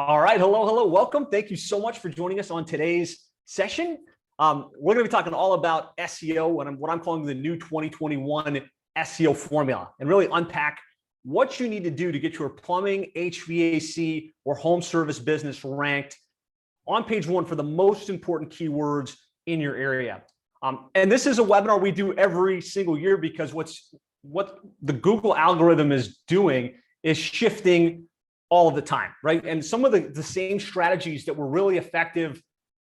All right. Hello. Welcome. Thank you so much for joining us on today's session. We're going to be talking all about SEO and what I'm calling the new 2021 SEO formula, and really unpack what you need to do to get your plumbing, HVAC, or home service business ranked on page one for the most important keywords in your area. And this is a webinar we do every single year because what the Google algorithm is doing is shifting all of the time, right? And some of the same strategies that were really effective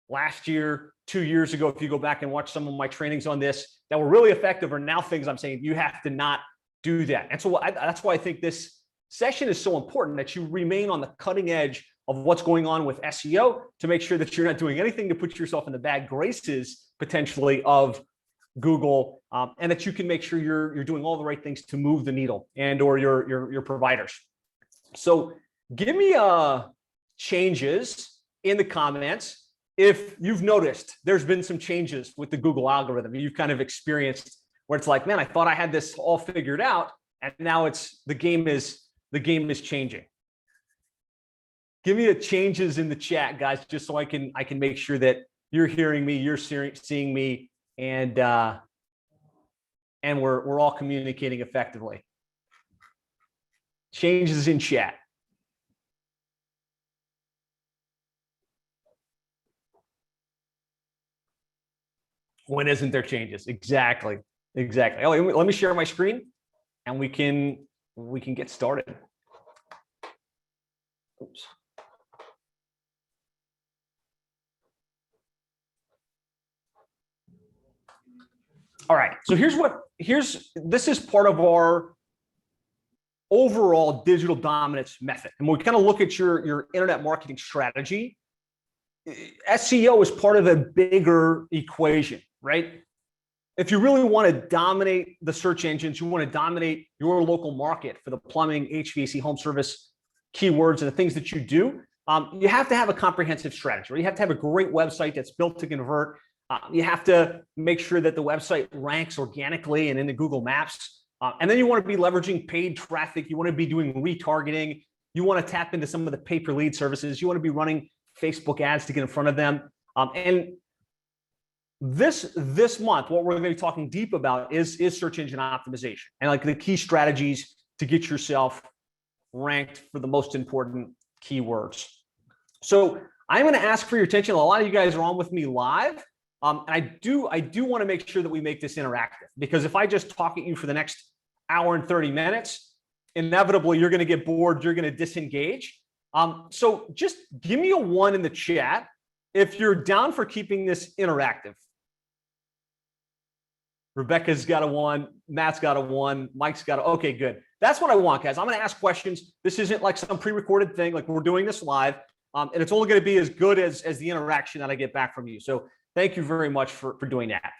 last year, 2 years ago, if you go back and watch some of my trainings on this, that were really effective are now things I'm saying you have to not do that. And so that's why I think this session is so important, that you remain on the cutting edge of what's going on with SEO to make sure that you're not doing anything to put yourself in the bad graces potentially of Google, and that you can make sure you're doing all the right things to move the needle and or your providers. So give me changes in the comments if you've noticed there's been some changes with the Google algorithm. You've kind of experienced where it's like, man, I thought I had this all figured out, and now the game is changing. Give me the changes in the chat, guys, just so I can make sure that you're hearing me, you're seeing me, and we're all communicating effectively. Changes in chat. When isn't there changes? Exactly. Oh, let me share my screen, and we can get started. Oops. All right. So this is part of our overall digital dominance method. And when we kind of look at your internet marketing strategy, SEO is part of a bigger equation, right? If you really want to dominate the search engines, you want to dominate your local market for the plumbing, HVAC, home service keywords and the things that you do, you have to have a comprehensive strategy, right? You have to have a great website that's built to convert. You have to make sure that the website ranks organically and in the Google Maps. And then you want to be leveraging paid traffic. You want to be doing retargeting. You want to tap into some of the pay-per-lead services. You want to be running Facebook ads to get in front of them. And this month, what we're going to be talking deep about is search engine optimization and like the key strategies to get yourself ranked for the most important keywords. So I'm going to ask for your attention. A lot of you guys are on with me live. And I do want to make sure that we make this interactive, because if I just talk at you for the next hour and 30 minutes, inevitably you're going to get bored, you're going to disengage. So just give me a 1 in the chat if you're down for keeping this interactive. Rebecca's got a 1, Matt's got a 1, Mike's got a, okay, good. That's what I want, guys. I'm going to ask questions. This isn't like some pre-recorded thing, like we're doing this live, and it's only going to be as good as the interaction that I get back from you. So thank you very much for doing that.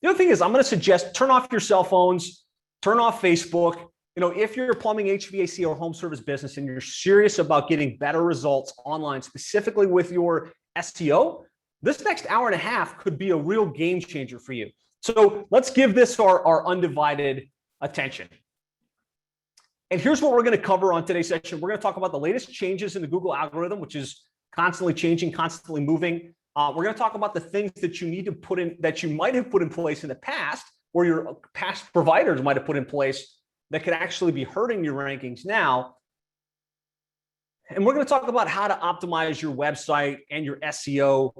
The other thing is I'm going to suggest turn off your cell phones, turn off Facebook. You know, if you're a plumbing, HVAC, or home service business and you're serious about getting better results online, specifically with your SEO, this next hour and a half could be a real game changer for you. So let's give this our undivided attention. And here's what we're going to cover on today's session. We're going to talk about the latest changes in the Google algorithm, which is constantly changing, constantly moving. We're going to talk about the things that you need to put in, that you might have put in place in the past, or your past providers might have put in place that could actually be hurting your rankings now. And we're going to talk about how to optimize your website and your SEO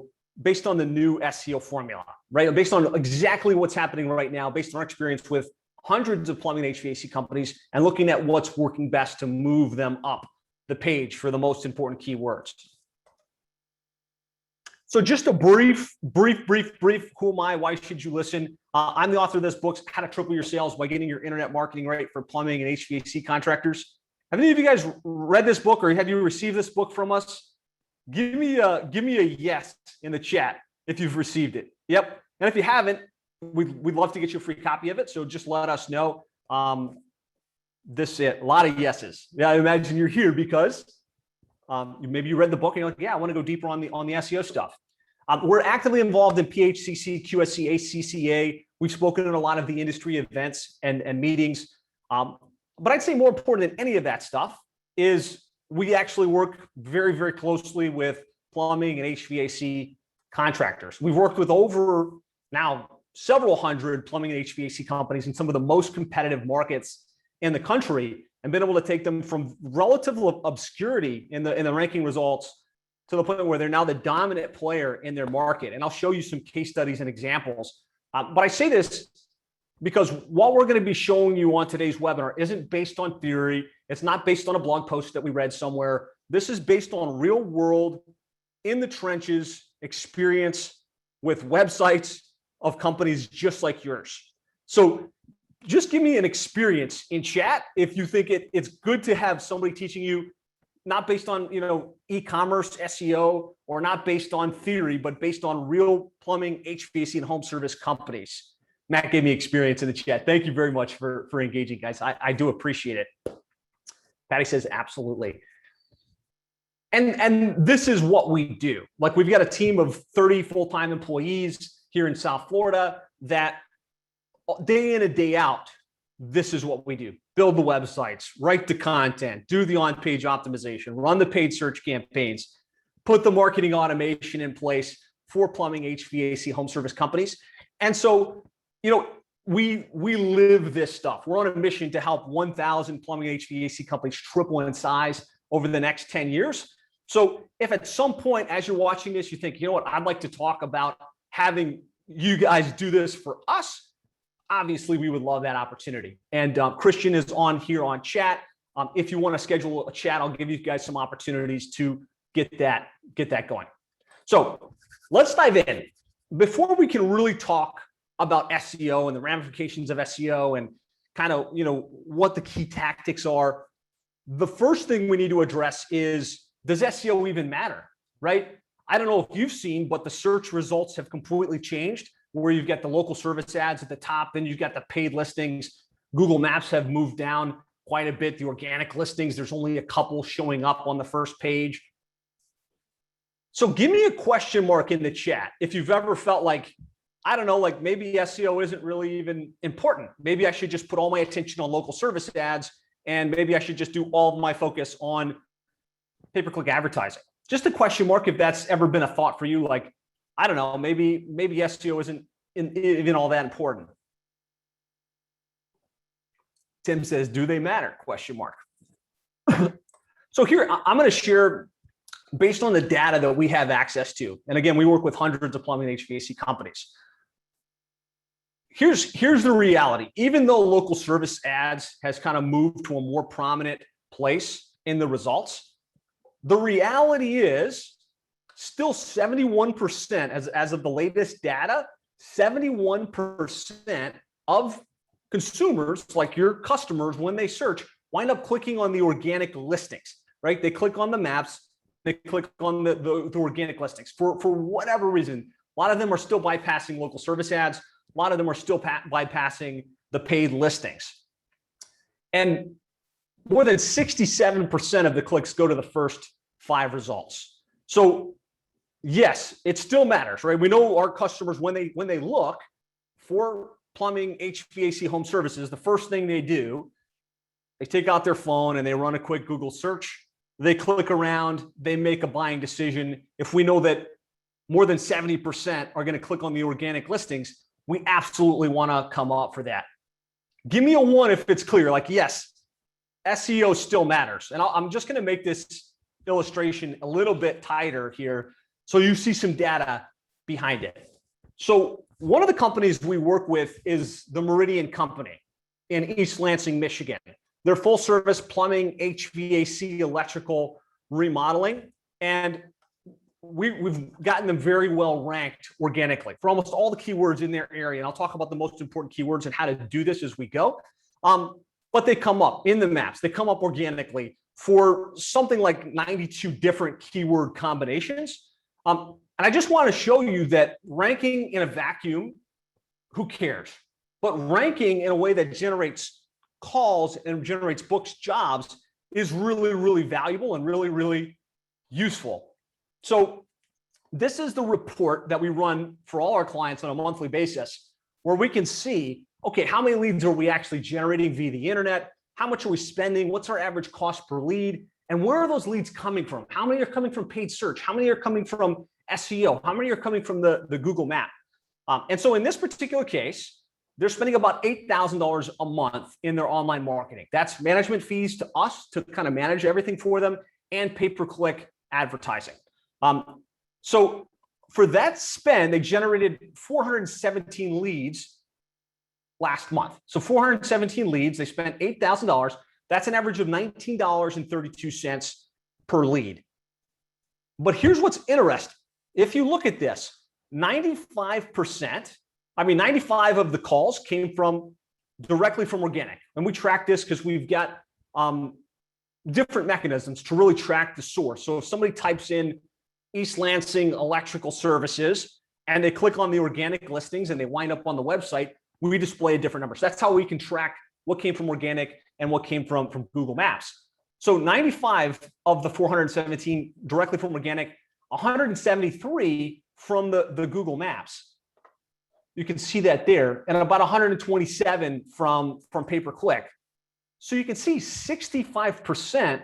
based on the new SEO formula, right? Based on exactly what's happening right now, based on our experience with hundreds of plumbing and HVAC companies and looking at what's working best to move them up the page for the most important keywords. So just a brief, who am I? Why should you listen? I'm the author of this book, How to Triple Your Sales by Getting Your Internet Marketing Right for Plumbing and HVAC Contractors. Have any of you guys read this book, or have you received this book from us? Give me a yes in the chat if you've received it. Yep. And if you haven't, we'd love to get you a free copy of it. So just let us know. This is it. A lot of yeses. Yeah, I imagine you're here because maybe you read the book and you're like, yeah, I want to go deeper on the SEO stuff. We're actively involved in PHCC, QSCA, CCA. We've spoken at a lot of the industry events and meetings. But I'd say more important than any of that stuff is we actually work very, very closely with plumbing and HVAC contractors. We've worked with over now several hundred plumbing and HVAC companies in some of the most competitive markets in the country, and been able to take them from relative obscurity in the ranking results to the point where they're now the dominant player in their market. And I'll show you some case studies and examples. But I say this because what we're going to be showing you on today's webinar isn't based on theory. It's not based on a blog post that we read somewhere. This is based on real world, in the trenches experience with websites of companies just like yours. So just give me an experience in chat if you think it's good to have somebody teaching you, not based on e-commerce, SEO, or not based on theory, but based on real plumbing, HVAC, and home service companies. Matt gave me experience in the chat. Thank you very much for engaging, guys. I do appreciate it. Patty says, absolutely. And this is what we do. Like, we've got a team of 30 full-time employees here in South Florida that day in and day out, this is what we do. Build the websites, write the content, do the on-page optimization, run the paid search campaigns, put the marketing automation in place for plumbing, HVAC, home service companies. And so, we live this stuff. We're on a mission to help 1,000 plumbing, HVAC companies triple in size over the next 10 years. So if at some point as you're watching this, you think, I'd like to talk about having you guys do this for us, obviously we would love that opportunity. And Christian is on here on chat. If you want to schedule a chat, I'll give you guys some opportunities to get that going. So let's dive in. Before we can really talk about SEO and the ramifications of SEO and kind of, what the key tactics are, the first thing we need to address is, does SEO even matter, right? I don't know if you've seen, but the search results have completely changed, where you've got the local service ads at the top, then you've got the paid listings. Google Maps have moved down quite a bit. The organic listings, there's only a couple showing up on the first page. So give me a question mark in the chat if you've ever felt like, I don't know, like maybe SEO isn't really even important. Maybe I should just put all my attention on local service ads, and maybe I should just do all of my focus on pay-per-click advertising. Just a question mark if that's ever been a thought for you, like, I don't know, maybe SEO isn't even all that important. Tim says, do they matter? Question mark. So here, I'm going to share based on the data that we have access to. And again, we work with hundreds of plumbing and HVAC companies. Here's the reality. Even though local service ads has kind of moved to a more prominent place in the results, the reality is still 71%, as of the latest data, 71% of consumers, like your customers, when they search, wind up clicking on the organic listings, right? They click on the maps, they click on the organic listings for whatever reason. A lot of them are still bypassing local service ads. A lot of them are still bypassing the paid listings. And more than 67% of the clicks go to the first 5 results. So yes, it still matters, right? We know our customers, when they look for plumbing, HVAC, home services, the first thing they do, they take out their phone and they run a quick Google search. They click around, they make a buying decision. If we know that more than 70% are going to click on the organic listings, we absolutely want to come up for that. Give me a 1 if it's clear, like, yes, SEO still matters. And I'm just going to make this illustration a little bit tighter here so you see some data behind it. So one of the companies we work with is the Meridian Company in East Lansing, Michigan. They're full service plumbing, HVAC, electrical remodeling, and we've gotten them very well ranked organically for almost all the keywords in their area. And I'll talk about the most important keywords and how to do this as we go. But they come up in the maps. They come up organically for something like 92 different keyword combinations. And I just want to show you that ranking in a vacuum, who cares? But ranking in a way that generates calls and generates books jobs is really, really valuable and really, really useful. So this is the report that we run for all our clients on a monthly basis, where we can see, okay, how many leads are we actually generating via the internet? How much are we spending? What's our average cost per lead? And where are those leads coming from? How many are coming from paid search? How many are coming from SEO? How many are coming from the Google map? And so in this particular case, they're spending about $8,000 a month in their online marketing. That's management fees to us to kind of manage everything for them and pay-per-click advertising. So for that spend, they generated 417 leads last month. So 417 leads, they spent $8,000. That's an average of $19.32 per lead. But here's what's interesting. If you look at this, 95% of the calls came directly from organic. And we track this because we've got different mechanisms to really track the source. So if somebody types in East Lansing electrical services and they click on the organic listings and they wind up on the website, we display a different number. So that's how we can track what came from organic and what came from Google Maps. So 95 of the 417 directly from organic, 173 from the Google Maps. You can see that there, and about 127 from pay-per-click. So you can see 65%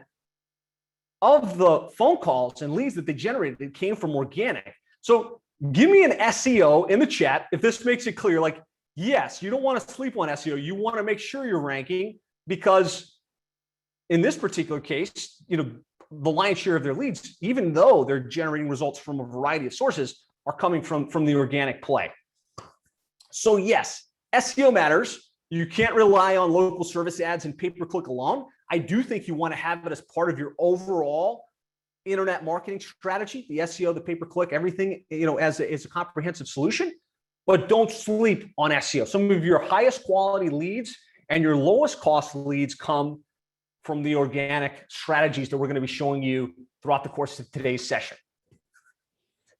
of the phone calls and leads that they generated came from organic. So give me an SEO in the chat if this makes it clear. Like, yes, you don't want to sleep on SEO. You want to make sure you're ranking, because in this particular case, the lion's share of their leads, even though they're generating results from a variety of sources, are coming from the organic play. So yes, SEO matters. You can't rely on local service ads and pay-per-click alone. I do think you want to have it as part of your overall internet marketing strategy, the SEO, the pay-per-click, everything, as a comprehensive solution, but don't sleep on SEO. Some of your highest quality leads and your lowest cost leads come from the organic strategies that we're going to be showing you throughout the course of today's session.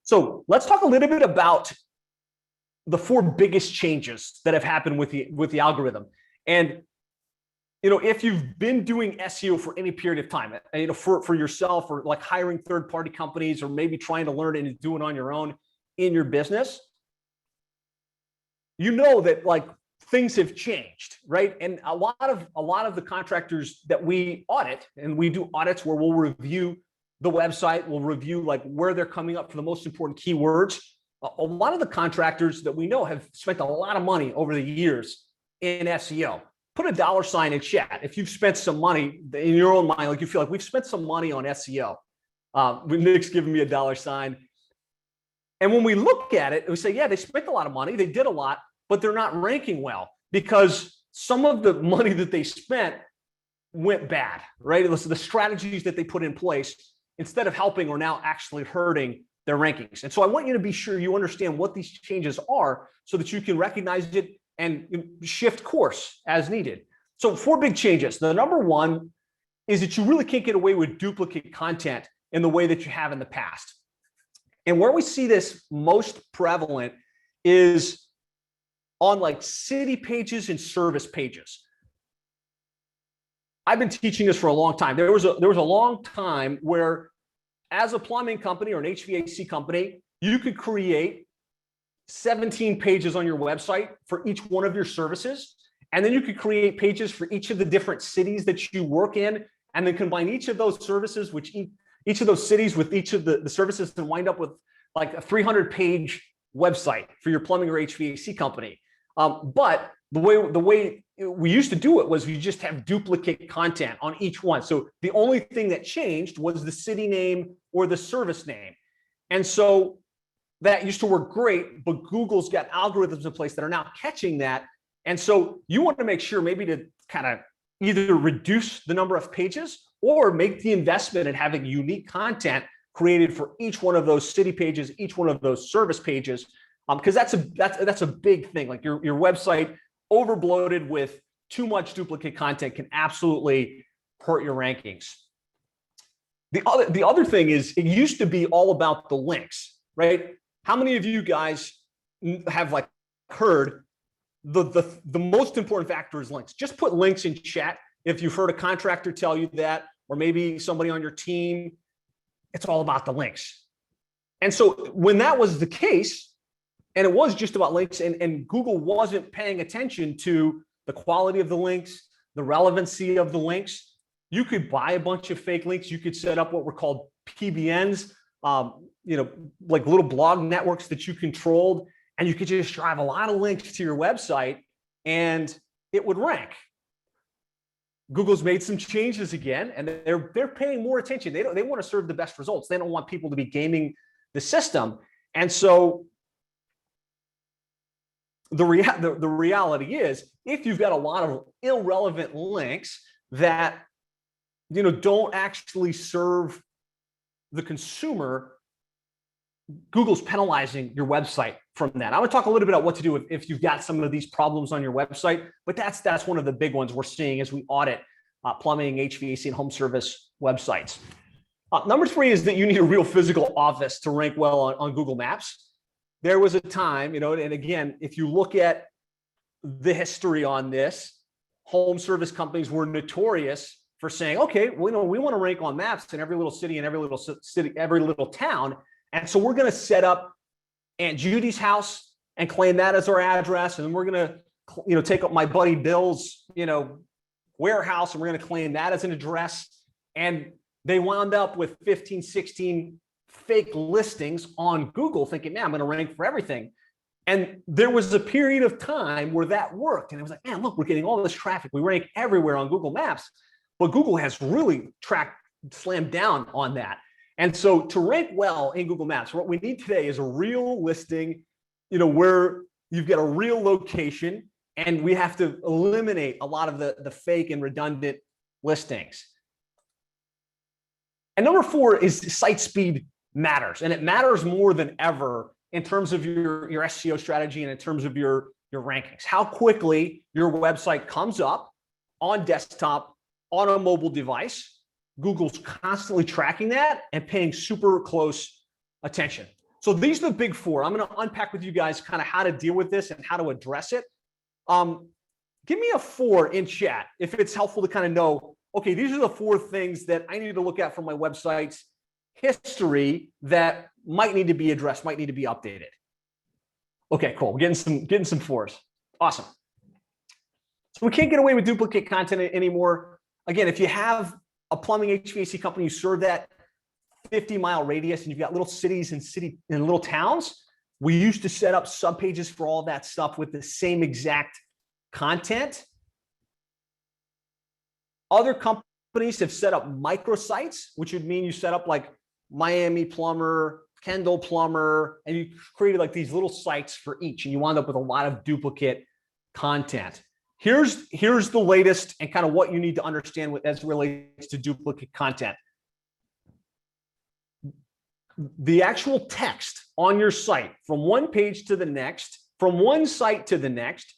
So let's talk a little bit about the 4 biggest changes that have happened with the algorithm. And if you've been doing SEO for any period of time, for yourself, or like hiring third-party companies, or maybe trying to learn it and do it on your own in your business, that like things have changed, right? And a lot of the contractors that we audit, and we do audits where we'll review the website, we'll review like where they're coming up for the most important keywords. A lot of the contractors that we know have spent a lot of money over the years in SEO. Put a $sign in chat if you've spent some money in your own mind, like you feel like we've spent some money on SEO. Nick's giving me a $sign. And when we look at it, we say, yeah, they spent a lot of money, they did a lot, but they're not ranking well because some of the money that they spent went bad, right? It was the strategies that they put in place, instead of helping, are now actually hurting their rankings. And so I want you to be sure you understand what these changes are so that you can recognize it and shift course as needed. So 4 big changes. The number 1 is that you really can't get away with duplicate content in the way that you have in the past. And where we see this most prevalent is on like city pages and service pages. I've been teaching this for a long time. There was a long time where, as a plumbing company or an HVAC company, you could create 17 pages on your website for each one of your services. And then you could create pages for each of the different cities that you work in, and then combine each of those services, each of those cities with each of the services, and wind up with like a 300-page website for your plumbing or HVAC company. But the way we used to do it was you just have duplicate content on each one. So the only thing that changed was the city name or the service name. And so that used to work great, but Google's got algorithms in place that are now catching that. And so you want to make sure maybe to kind of either reduce the number of pages or make the investment in having unique content created for each one of those city pages, each one of those service pages, because that's a big thing. Like your website overbloated with too much duplicate content can absolutely hurt your rankings. The other thing is, it used to be all about the links, right? How many of you guys have like heard the most important factor is links? Just put links in chat if you've heard a contractor tell you that, or maybe somebody on your team. It's all about the links. And so when that was the case, and it was just about links, and Google wasn't paying attention to the quality of the links, the relevancy of the links, you could buy a bunch of fake links. You could set up what were called PBNs, like little blog networks that you controlled, and you could just drive a lot of links to your website and it would rank. Google's made some changes again, and they're paying more attention. They want to serve the best results. They don't want people to be gaming the system. And so the reality is, if you've got a lot of irrelevant links that don't actually serve the consumer, Google's penalizing your website from that. I'm going to talk a little bit about what to do if you've got some of these problems on your website, but that's one of the big ones we're seeing as we audit plumbing, HVAC, and home service websites. Number 3 is that you need a real physical office to rank well on Google Maps. There was a time, and again, if you look at the history on this, home service companies were notorious for saying, okay, we want to rank on maps in every little city and every little town. And so we're going to set up Aunt Judy's house and claim that as our address. And then we're going to, take up my buddy Bill's, warehouse, and we're going to claim that as an address. And they wound up with 15, 16 fake listings on Google, thinking, man, I'm going to rank for everything. And there was a period of time where that worked. And it was like, man, look, we're getting all this traffic. We rank everywhere on Google Maps. But Google has really slammed down on that. And so to rank well in Google Maps, what we need today is a real listing, where you've got a real location, and we have to eliminate a lot of the fake and redundant listings. And number 4 is site speed matters. And it matters more than ever in terms of your SEO strategy and in terms of your rankings. How quickly your website comes up on desktop, on a mobile device. Google's constantly tracking that and paying super close attention. So these are the big 4. I'm going to unpack with you guys kind of how to deal with this and how to address it. Give me a 4 in chat if it's helpful to kind of know, okay, these are the 4 things that I need to look at from my website's history that might need to be addressed, might need to be updated. Okay, cool. We're getting some 4s. Awesome. So we can't get away with duplicate content anymore. Again, if you have a plumbing HVAC company, you serve that 50-mile radius, and you've got little cities and little towns, we used to set up subpages for all that stuff with the same exact content. Other companies have set up microsites, which would mean you set up like Miami Plumber, Kendall Plumber, and you created like these little sites for each, and you wound up with a lot of duplicate content. Here's the latest and kind of what you need to understand as it relates to duplicate content. The actual text on your site from one page to the next, from one site to the next,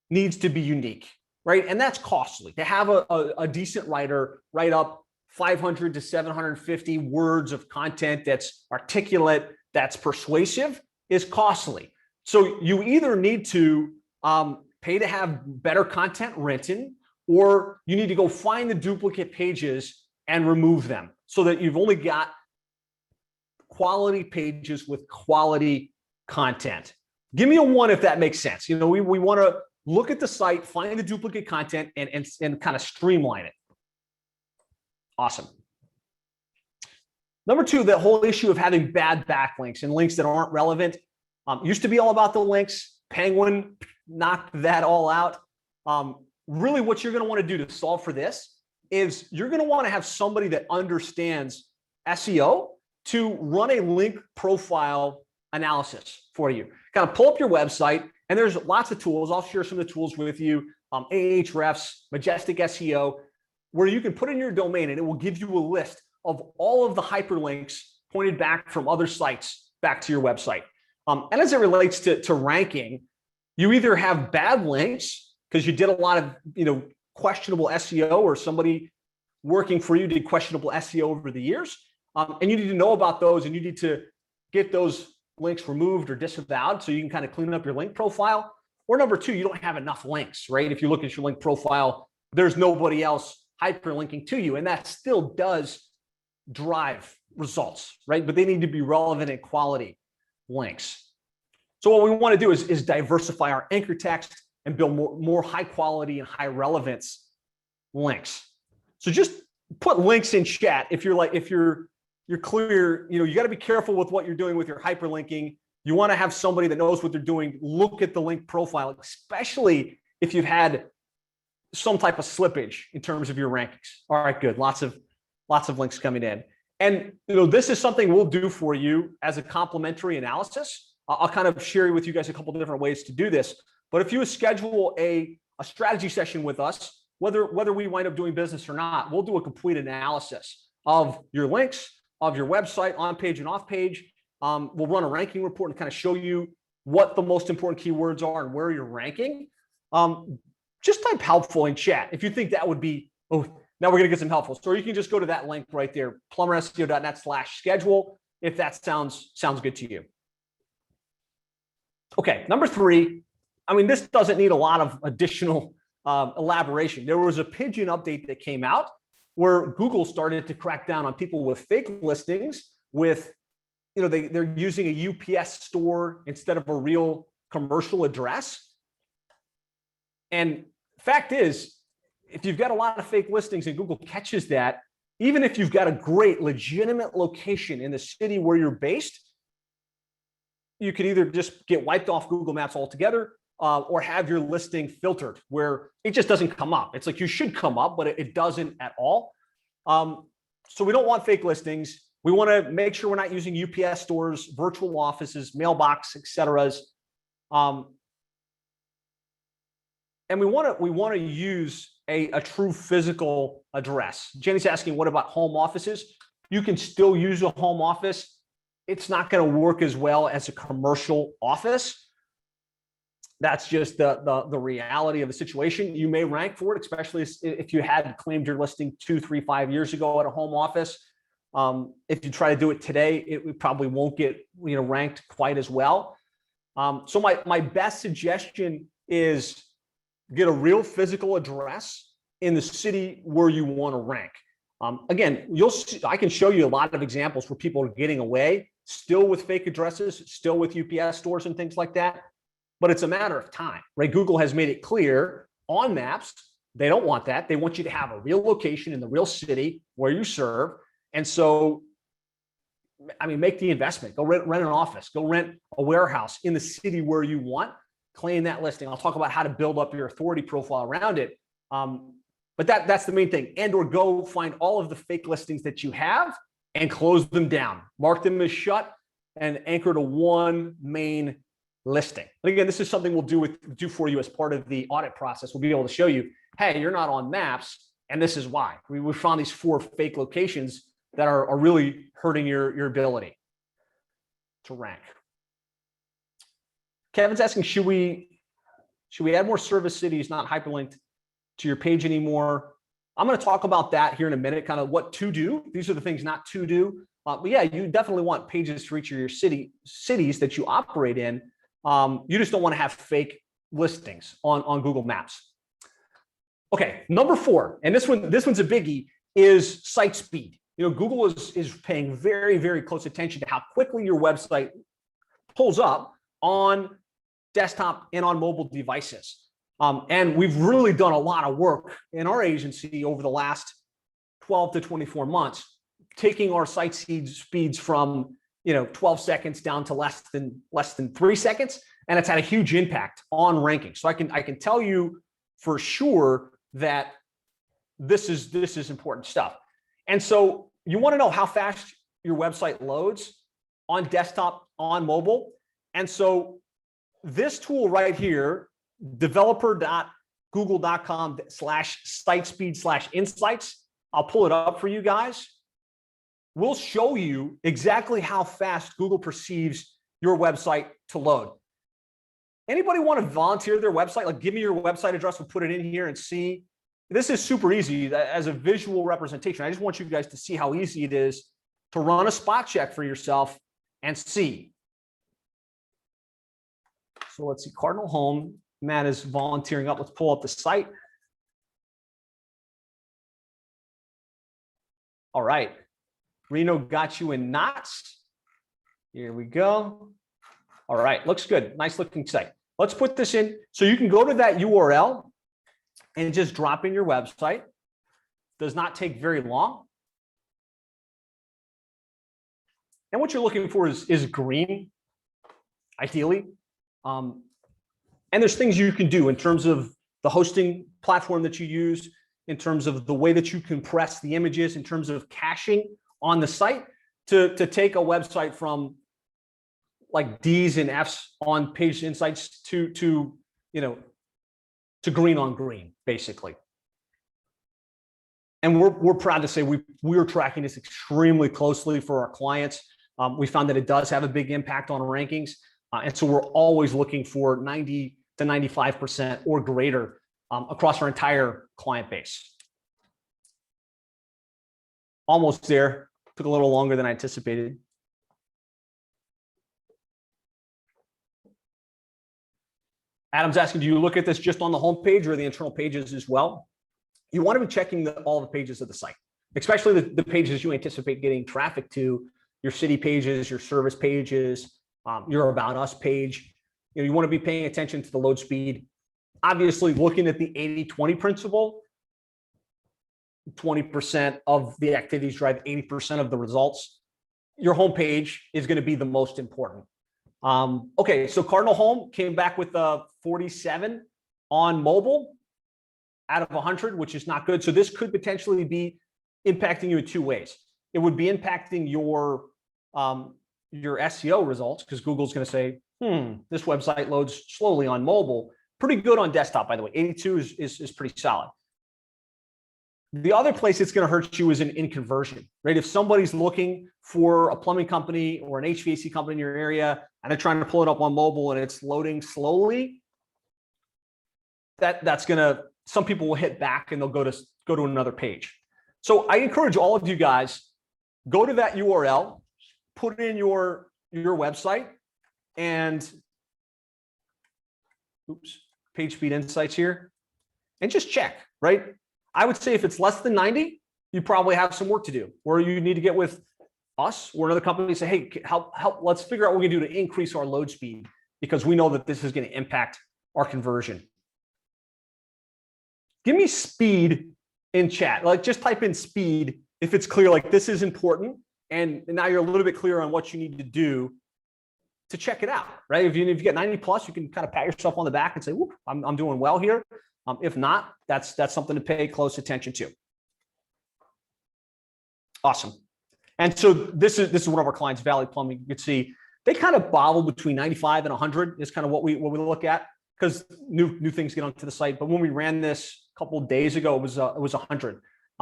needs to be unique, right? And that's costly. To have a decent writer write up 500 to 750 words of content that's articulate, that's persuasive, is costly. So you either need to pay to have better content written, or you need to go find the duplicate pages and remove them so that you've only got quality pages with quality content. Give me a 1 if that makes sense. We want to look at the site, find the duplicate content, and kind of streamline it. Awesome. Number 2, the whole issue of having bad backlinks and links that aren't relevant. Used to be all about the links. Penguin knocked that all out. Really, what you're going to want to do to solve for this is you're going to want to have somebody that understands SEO to run a link profile analysis for you. Kind of pull up your website, and there's lots of tools. I'll share some of the tools with you. Ahrefs, Majestic SEO, where you can put in your domain, and it will give you a list of all of the hyperlinks pointed back from other sites back to your website. And as it relates to ranking, you either have bad links because you did a lot of questionable SEO, or somebody working for you did questionable SEO over the years, and you need to know about those, and you need to get those links removed or disavowed so you can kind of clean up your link profile. Or number 2, you don't have enough links, right? If you look at your link profile, there's nobody else hyperlinking to you, and that still does drive results, right? But they need to be relevant and quality links. So what we want to do is diversify our anchor text and build more high quality and high relevance links. So just put links in chat if you're clear. You got to be careful with what you're doing with your hyperlinking. You want to have somebody that knows what they're doing. Look at the link profile, especially if you've had some type of slippage in terms of your rankings. All right, good. Lots of links coming in. And this is something we'll do for you as a complimentary analysis. I'll kind of share with you guys a couple of different ways to do this. But if you schedule a strategy session with us, whether we wind up doing business or not, we'll do a complete analysis of your links, of your website, on page and off page. We'll run a ranking report and kind of show you what the most important keywords are and where you're ranking. Just type helpful in chat if you think that would be, now we're going to get some helpful. So you can just go to that link right there, plumberseo.net/schedule, if that sounds good to you. Okay, number 3. I mean, this doesn't need a lot of additional elaboration. There was a Pigeon update that came out where Google started to crack down on people with fake listings with, they're using a UPS store instead of a real commercial address. And fact is, if you've got a lot of fake listings and Google catches that, even if you've got a great legitimate location in the city where you're based, you could either just get wiped off Google Maps altogether, or have your listing filtered where it just doesn't come up. It's like you should come up, but it doesn't at all. So we don't want fake listings. We want to make sure we're not using UPS stores, virtual offices, mailbox, etc. And we want to use a true physical address. Jenny's asking, what about home offices? You can still use a home office. It's not going to work as well as a commercial office. That's just the reality of the situation. You may rank for it, especially if you had claimed your listing 2, 3, 5 years ago at a home office. If you try to do it today, it probably won't get ranked quite as well. So my best suggestion is get a real physical address in the city where you want to rank. Again, you'll see, I can show you a lot of examples where people are getting away still with fake addresses, still with UPS stores and things like that. But it's a matter of time, right? Google has made it clear on maps, they don't want that. They want you to have a real location in the real city where you serve. And so, I mean, make the investment. Go rent an office. Go rent a warehouse in the city where you want. Claim that listing. I'll talk about how to build up your authority profile around it. But that's the main thing. And or go find all of the fake listings that you have and close them down. Mark them as shut and anchor to one main listing. And again, this is something we'll do for you as part of the audit process. We'll be able to show you, hey, you're not on maps, and this is why. We found these 4 fake locations that are really hurting your ability to rank. Kevin's asking, should we add more service cities not hyperlinked to your page anymore? I'm going to talk about that here in a minute, kind of what to do. These are the things not to do. But yeah, you definitely want pages for each of your cities that you operate in. You just don't want to have fake listings on Google Maps. Okay, number 4, and this one's a biggie, is site speed. Google is paying very, very close attention to how quickly your website pulls up on desktop and on mobile devices. And we've really done a lot of work in our agency over the last 12 to 24 months, taking our site speeds from 12 seconds down to less than 3 seconds, and it's had a huge impact on ranking. So I can tell you for sure that this is important stuff. And so you want to know how fast your website loads on desktop, on mobile. And so this tool right here, developer.google.com/sitespeed/insights, I'll pull it up for you guys. We'll show you exactly how fast Google perceives your website to load. Anybody want to volunteer their website? Like, give me your website address, we'll put it in here and see. This is super easy as a visual representation. I just want you guys to see how easy it is to run a spot check for yourself and see. So let's see, Cardinal Home. Matt is volunteering up. Let's pull up the site. All right. Reno got you in knots. Here we go. All right, looks good. Nice looking site. Let's put this in. So you can go to that URL and just drop in your website. does not take very long. And what you're looking for is green, ideally. And there's things you can do in terms of the hosting platform that you use, in terms of the way that you compress the images, in terms of caching on the site to take a website from like D's and F's on page insights to green on green, basically. And we're proud to say we're tracking this extremely closely for our clients. We found that it does have a big impact on rankings. And so we're always looking for 90 to 95% or greater across our entire client base. Almost there. Took a little longer than I anticipated. Adam's asking, do you look at this just on the home page or the internal pages as well? You want to be checking all the pages of the site, especially the pages you anticipate getting traffic to, your city pages, your service pages, your About Us page. You want to be paying attention to the load speed. Obviously, looking at the 80-20 principle, 20% of the activities drive 80% of the results. Your homepage is going to be the most important. Okay, so Cardinal Home came back with a 47 on mobile out of 100, which is not good. So this could potentially be impacting you in two ways. It would be impacting your SEO results, because Google's going to say, this website loads slowly on mobile. Pretty good on desktop, by the way. 82 is pretty solid. The other place it's going to hurt you is in Inconversion, right? If somebody's looking for a plumbing company or an HVAC company in your area and they're trying to pull it up on mobile and it's loading slowly, that's going to, some people will hit back and they'll go to another page. So I encourage all of you guys, go to that URL, put in your website, and page speed insights here, and just check, right? I would say if it's less than 90, you probably have some work to do, or you need to get with us or another company and say, hey, help, let's figure out what we can do to increase our load speed, because we know that this is going to impact our conversion. Give me speed in chat. Like, just type in speed if it's clear, like this is important, and now you're a little bit clear on what you need to do to check it out, right? If you get 90 plus, you can kind of pat yourself on the back and say, whoop, I'm doing well here. If not, that's something to pay close attention to. Awesome. And so this is one of our clients, Valley Plumbing. You can see they kind of bobble between 95 and 100 is kind of what we look at, because new things get onto the site. But when we ran this a couple of days ago, it was 100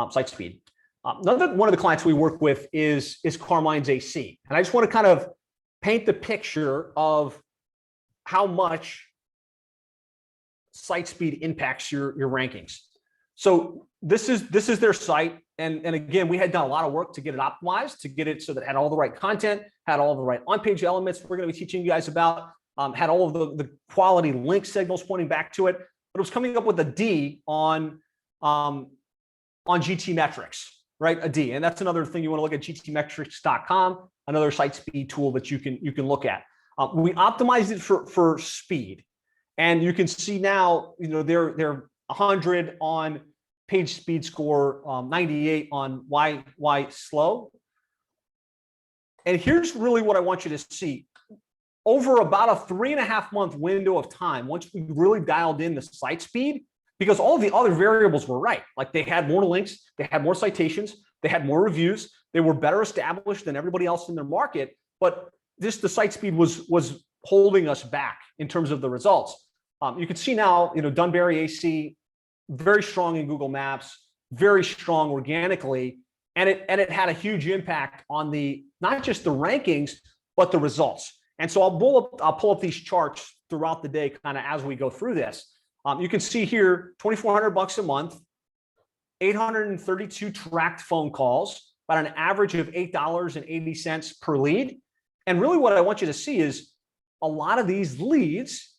site speed. Another one of the clients we work with is Carmine's AC, and I just want to kind of paint the picture of how much site speed impacts your rankings. So this is their site, and again, we had done a lot of work to get it optimized, to get it so that it had all the right content, had all the right on-page elements we're going to be teaching you guys about, had all of the quality link signals pointing back to it, but it was coming up with a D on GT metrics, right? A D, and that's another thing you want to look at, gtmetrics.com, another site speed tool that you can look at. We optimized it for speed. And you can see now, they're 100 on page speed score, 98 on why slow. And here's really what I want you to see. Over about a 3.5 month window of time, once we really dialed in the site speed, because all of the other variables were right. Like, they had more links, they had more citations, they had more reviews, they were better established than everybody else in their market. But the site speed was holding us back in terms of the results. You can see now, Dunbarry AC, very strong in Google Maps, very strong organically, and it had a huge impact on not just the rankings, but the results. And so I'll pull up these charts throughout the day, kind of as we go through this. You can see here, $2,400 a month, 832 tracked phone calls, about an average of $8.80 per lead. And really, what I want you to see is a lot of these leads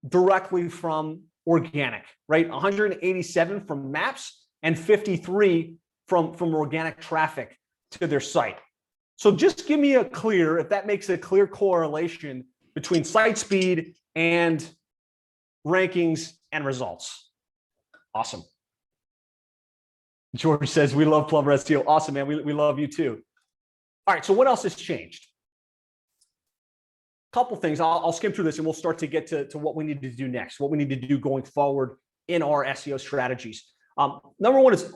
directly from organic, right? 187 from maps and 53 from organic traffic to their site. So just give me if that makes a clear correlation between site speed and rankings and results. Awesome. George says, we love plumber SEO. Awesome, man. We love you too. All right. So what else has changed? Couple things. I'll skim through this and we'll start to get to what we need to do next, what we need to do going forward in our SEO strategies. Number one is,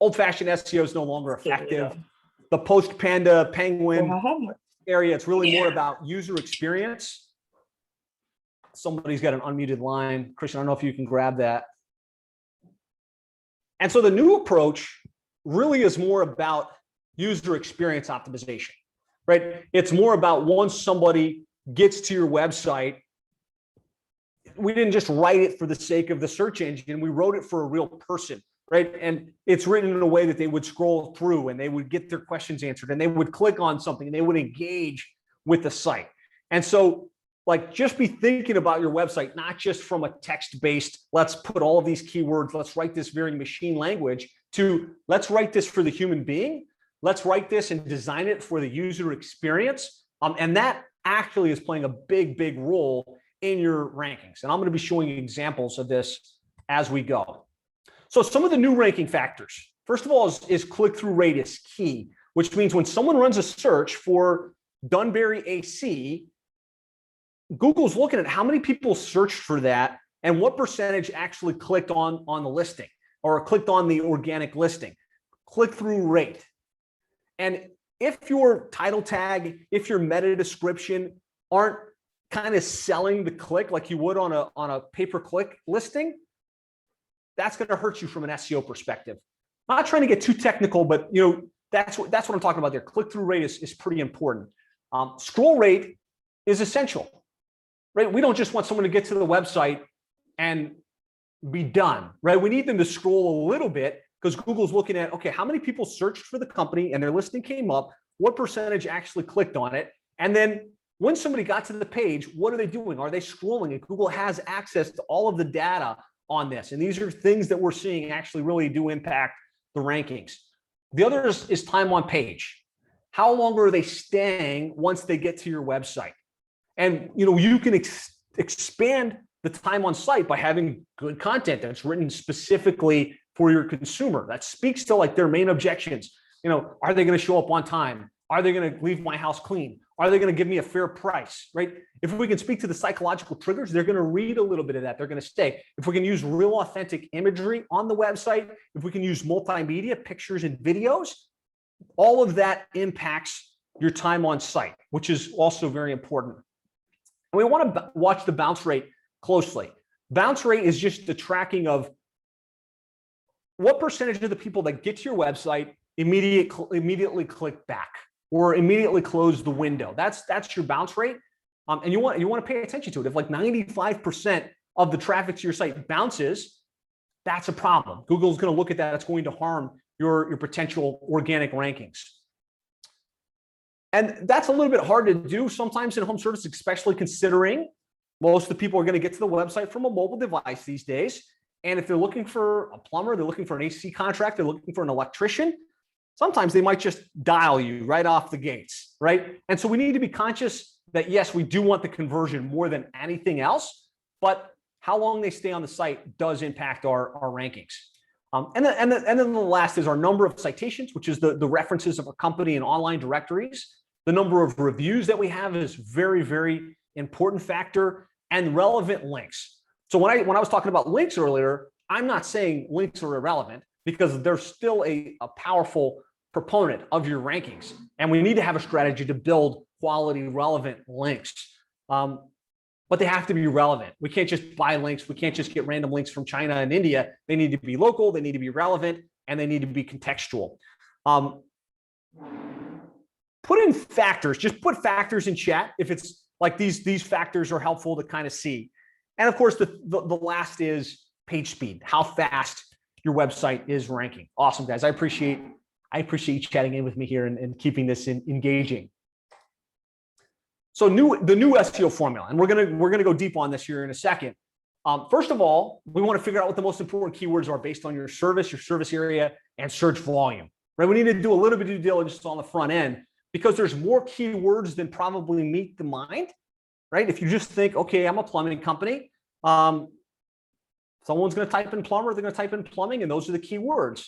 old-fashioned SEO is no longer effective. The post-Panda Penguin area, it's really more about user experience. Somebody's got an unmuted line. Christian, I don't know if you can grab that. And so the new approach really is more about user experience optimization, right? It's more about once somebody gets to your website, we didn't just write it for the sake of the search engine. We wrote it for a real person, right? And it's written in a way that they would scroll through and they would get their questions answered and they would click on something and they would engage with the site. And so, like, just be thinking about your website, not just from a text-based, let's put all of these keywords, let's write this very machine language, to let's write this for the human being. Let's write this and design it for the user experience. And that actually is playing a big, big role in your rankings. And I'm going to be showing you examples of this as we go. So some of the new ranking factors, first of all, is click-through rate is key, which means when someone runs a search for Dunbury AC, Google's looking at how many people searched for that and what percentage actually clicked on the listing or clicked on the organic listing. Click-through rate. And if your title tag, if your meta description aren't kind of selling the click like you would on a pay-per-click listing, that's going to hurt you from an SEO perspective. I'm not trying to get too technical, but that's what I'm talking about there. Click-through rate is pretty important. Scroll rate is essential, right? We don't just want someone to get to the website and be done, right? We need them to scroll a little bit because Google's looking at, okay, how many people searched for the company and their listing came up? What percentage actually clicked on it? And then when somebody got to the page, what are they doing? Are they scrolling? And Google has access to all of the data on this. And these are things that we're seeing actually really do impact the rankings. The other is time on page. How long are they staying once they get to your website? And you can expand the time on site by having good content that's written specifically for your consumer that speaks to like their main objections. Are they going to show up on time? Are they going to leave my house clean? Are they going to give me a fair price, right? If we can speak to the psychological triggers, they're going to read a little bit of that. They're going to stay. If we can use real authentic imagery on the website, if we can use multimedia, pictures and videos, all of that impacts your time on site, which is also very important. And we want to watch the bounce rate closely. Bounce rate is just the tracking of what percentage of the people that get to your website immediately click back or immediately close the window. That's your bounce rate. And you want to pay attention to it. If like 95% of the traffic to your site bounces, that's a problem. Google's going to look at that. It's going to harm your potential organic rankings. And that's a little bit hard to do sometimes in home service, especially considering most of the people are going to get to the website from a mobile device these days. And if they're looking for a plumber, they're looking for an AC contractor, they're looking for an electrician, sometimes they might just dial you right off the gates, right? And so we need to be conscious that, yes, we do want the conversion more than anything else, but how long they stay on the site does impact our rankings. And then the last is our number of citations, which is the references of a company in online directories. The number of reviews that we have is very, very important factor, and relevant links. So when I was talking about links earlier, I'm not saying links are irrelevant because they're still a powerful proponent of your rankings. And we need to have a strategy to build quality, relevant links. But they have to be relevant. We can't just buy links. We can't just get random links from China and India. They need to be local, they need to be relevant, and they need to be contextual. Put in factors, just put factors in chat if it's like these factors are helpful to kind of see. And of course, the last is page speed, how fast your website is ranking. Awesome, guys. I appreciate you chatting in with me here and keeping this engaging. So the new SEO formula, and we're gonna go deep on this here in a second. First of all, we want to figure out what the most important keywords are based on your service area, and search volume. Right? We need to do a little bit of due diligence on the front end because there's more keywords than probably meet the mind. Right? If you just think, okay, I'm a plumbing company, someone's going to type in plumber, they're going to type in plumbing, and those are the keywords.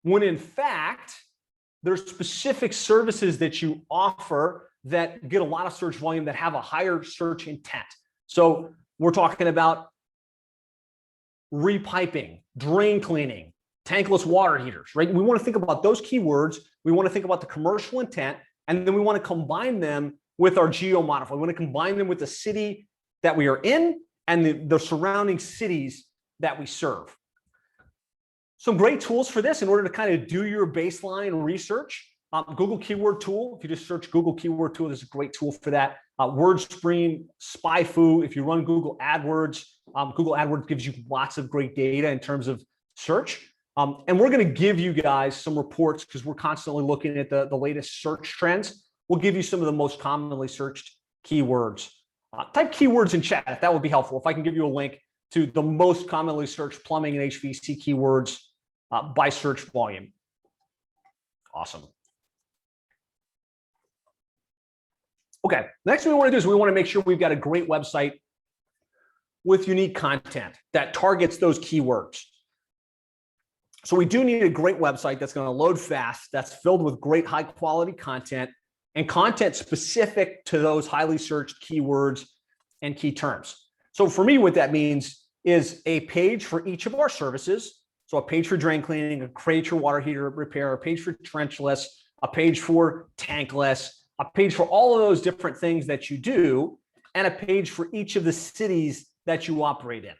when in fact, there's specific services that you offer that get a lot of search volume that have a higher search intent. So we're talking about repiping, drain cleaning, tankless water heaters, right? We want to think about those keywords. We want to think about the commercial intent, and then we want to combine them with our geo modifier. We want to combine them with the city that we are in and the surrounding cities that we serve. Some great tools for this in order to kind of do your baseline research. Google Keyword Tool. If you just search Google Keyword Tool, there's a great tool for that. WordStream, SpyFu. If you run Google AdWords, Google AdWords gives you lots of great data in terms of search. And we're going to give you guys some reports because we're constantly looking at the latest search trends. We'll give you some of the most commonly searched keywords. Type keywords in chat if that would be helpful. If I can give you a link to the most commonly searched plumbing and HVAC keywords by search volume. Awesome. Okay, next thing we want to do is we want to make sure we've got a great website with unique content that targets those keywords. So we do need a great website that's going to load fast, that's filled with great high quality content and content specific to those highly searched keywords and key terms. So for me, what that means is a page for each of our services. So a page for drain cleaning, a page for water heater repair, a page for trenchless, a page for tankless, a page for all of those different things that you do, and a page for each of the cities that you operate in.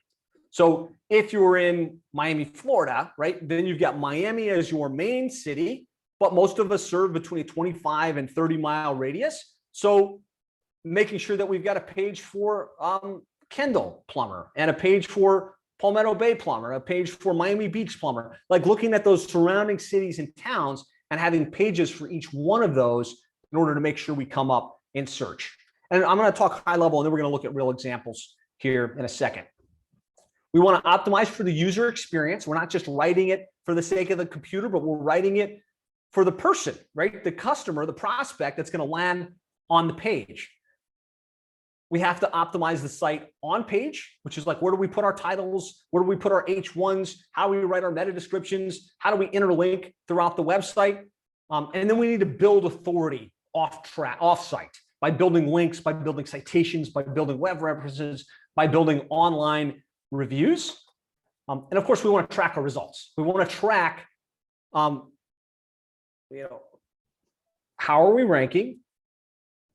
So if you're in Miami, Florida, right, then you've got Miami as your main city, but most of us serve between a 25 and 30-mile radius. So making sure that we've got a page for Kendall plumber and a page for Palmetto Bay plumber, a page for Miami Beach plumber, like looking at those surrounding cities and towns and having pages for each one of those in order to make sure we come up in search. And I'm going to talk high level, and then we're going to look at real examples here in a second. We want to optimize for the user experience. We're not just writing it for the sake of the computer, but we're writing it for the person, right? The customer, the prospect that's going to land on the page. We have to optimize the site on page, which is like, where do we put our titles? Where do we put our H1s? How do we write our meta descriptions? How do we interlink throughout the website? And then we need to build authority off-site by building links, by building citations, by building web references, by building online reviews. And of course, we want to track our results. We want to track, how are we ranking?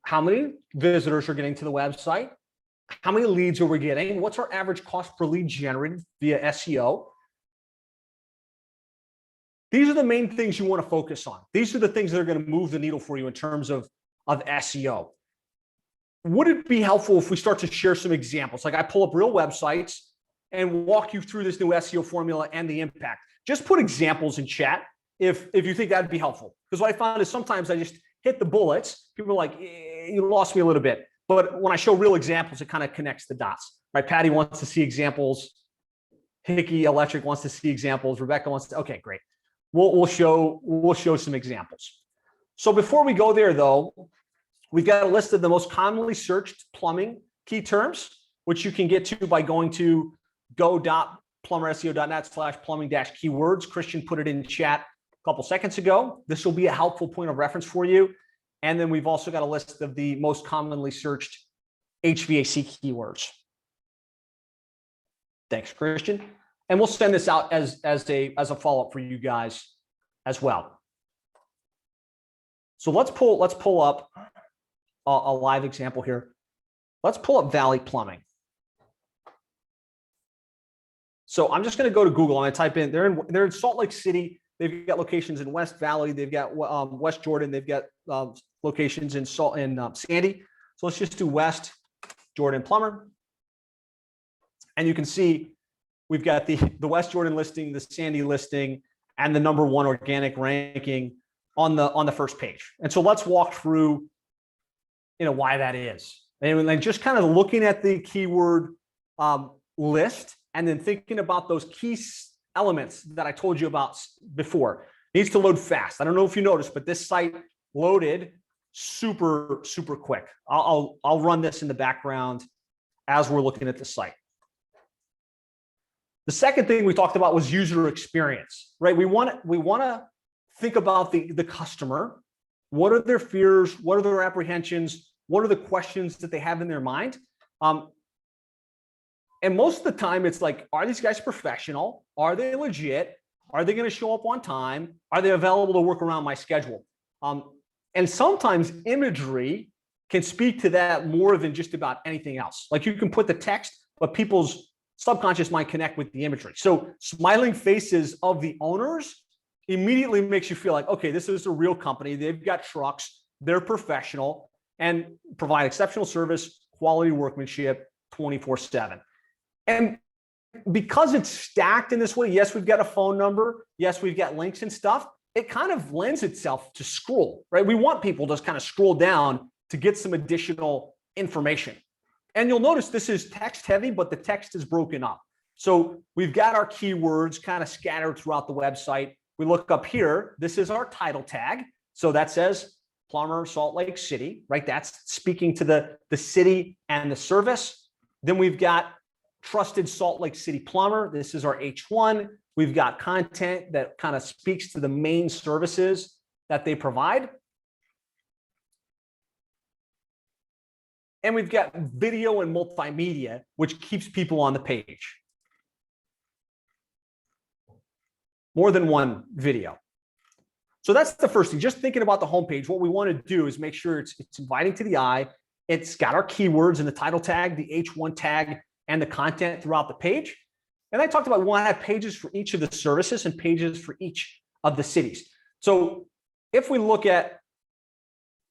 How many visitors are getting to the website? How many leads are we getting? What's our average cost per lead generated via SEO? These are the main things you want to focus on. These are the things that are going to move the needle for you in terms of SEO. Would it be helpful if we start to share some examples? Like I pull up real websites and walk you through this new SEO formula and the impact. Just put examples in chat if you think that'd be helpful. Because what I found is sometimes I just hit the bullets. People are like, you lost me a little bit. But when I show real examples, it kind of connects the dots. Right? Patty wants to see examples. Hickey Electric wants to see examples. Rebecca wants to. Okay, great. We'll show some examples. So before we go there, though, we've got a list of the most commonly searched plumbing key terms, which you can get to by going to go.plumberseo.net/plumbing-keywords. Christian put it in chat a couple seconds ago. This will be a helpful point of reference for you. And then we've also got a list of the most commonly searched HVAC keywords. Thanks, Christian. And we'll send this out as a follow-up for you guys as well. So let's pull up a live example here. Let's pull up Valley Plumbing. So I'm just going to go to Google and I type in. They're in Salt Lake City. They've got locations in West Valley. They've got West Jordan. They've got locations in Sandy. So let's just do West Jordan Plumber, and you can see we've got the West Jordan listing, the Sandy listing, and the #1 organic ranking on the first page. And so let's walk through, why that is, and then just kind of looking at the keyword list, and then thinking about those key elements that I told you about before. It needs to load fast. I don't know if you noticed, but this site loaded super quick. I'll run this in the background as we're looking at the site. The second thing we talked about was user experience, right? We want to think about the customer. What are their fears? What are their apprehensions? What are the questions that they have in their mind? And most of the time it's like, are these guys professional? Are they legit? Are they going to show up on time? Are they available to work around my schedule? And sometimes imagery can speak to that more than just about anything else. Like you can put the text, but people's subconscious might connect with the imagery. So smiling faces of the owners immediately makes you feel like, okay, this is a real company. They've got trucks, they're professional, and provide exceptional service, quality workmanship 24/7. And because it's stacked in this way, yes, we've got a phone number, yes, we've got links and stuff, it kind of lends itself to scroll, right? We want people to just kind of scroll down to get some additional information. And you'll notice this is text heavy, but the text is broken up. So we've got our keywords kind of scattered throughout the website. We look up here, this is our title tag. So that says plumber, Salt Lake City, right? That's speaking to the city and the service. Then we've got trusted Salt Lake City plumber. This is our H1. We've got content that kind of speaks to the main services that they provide. And we've got video and multimedia, which keeps people on the page. More than one video. So that's the first thing. Just thinking about the homepage, what we want to do is make sure it's inviting to the eye. It's got our keywords in the title tag, the H1 tag, and the content throughout the page. And I talked about we want to have pages for each of the services and pages for each of the cities. So if we look at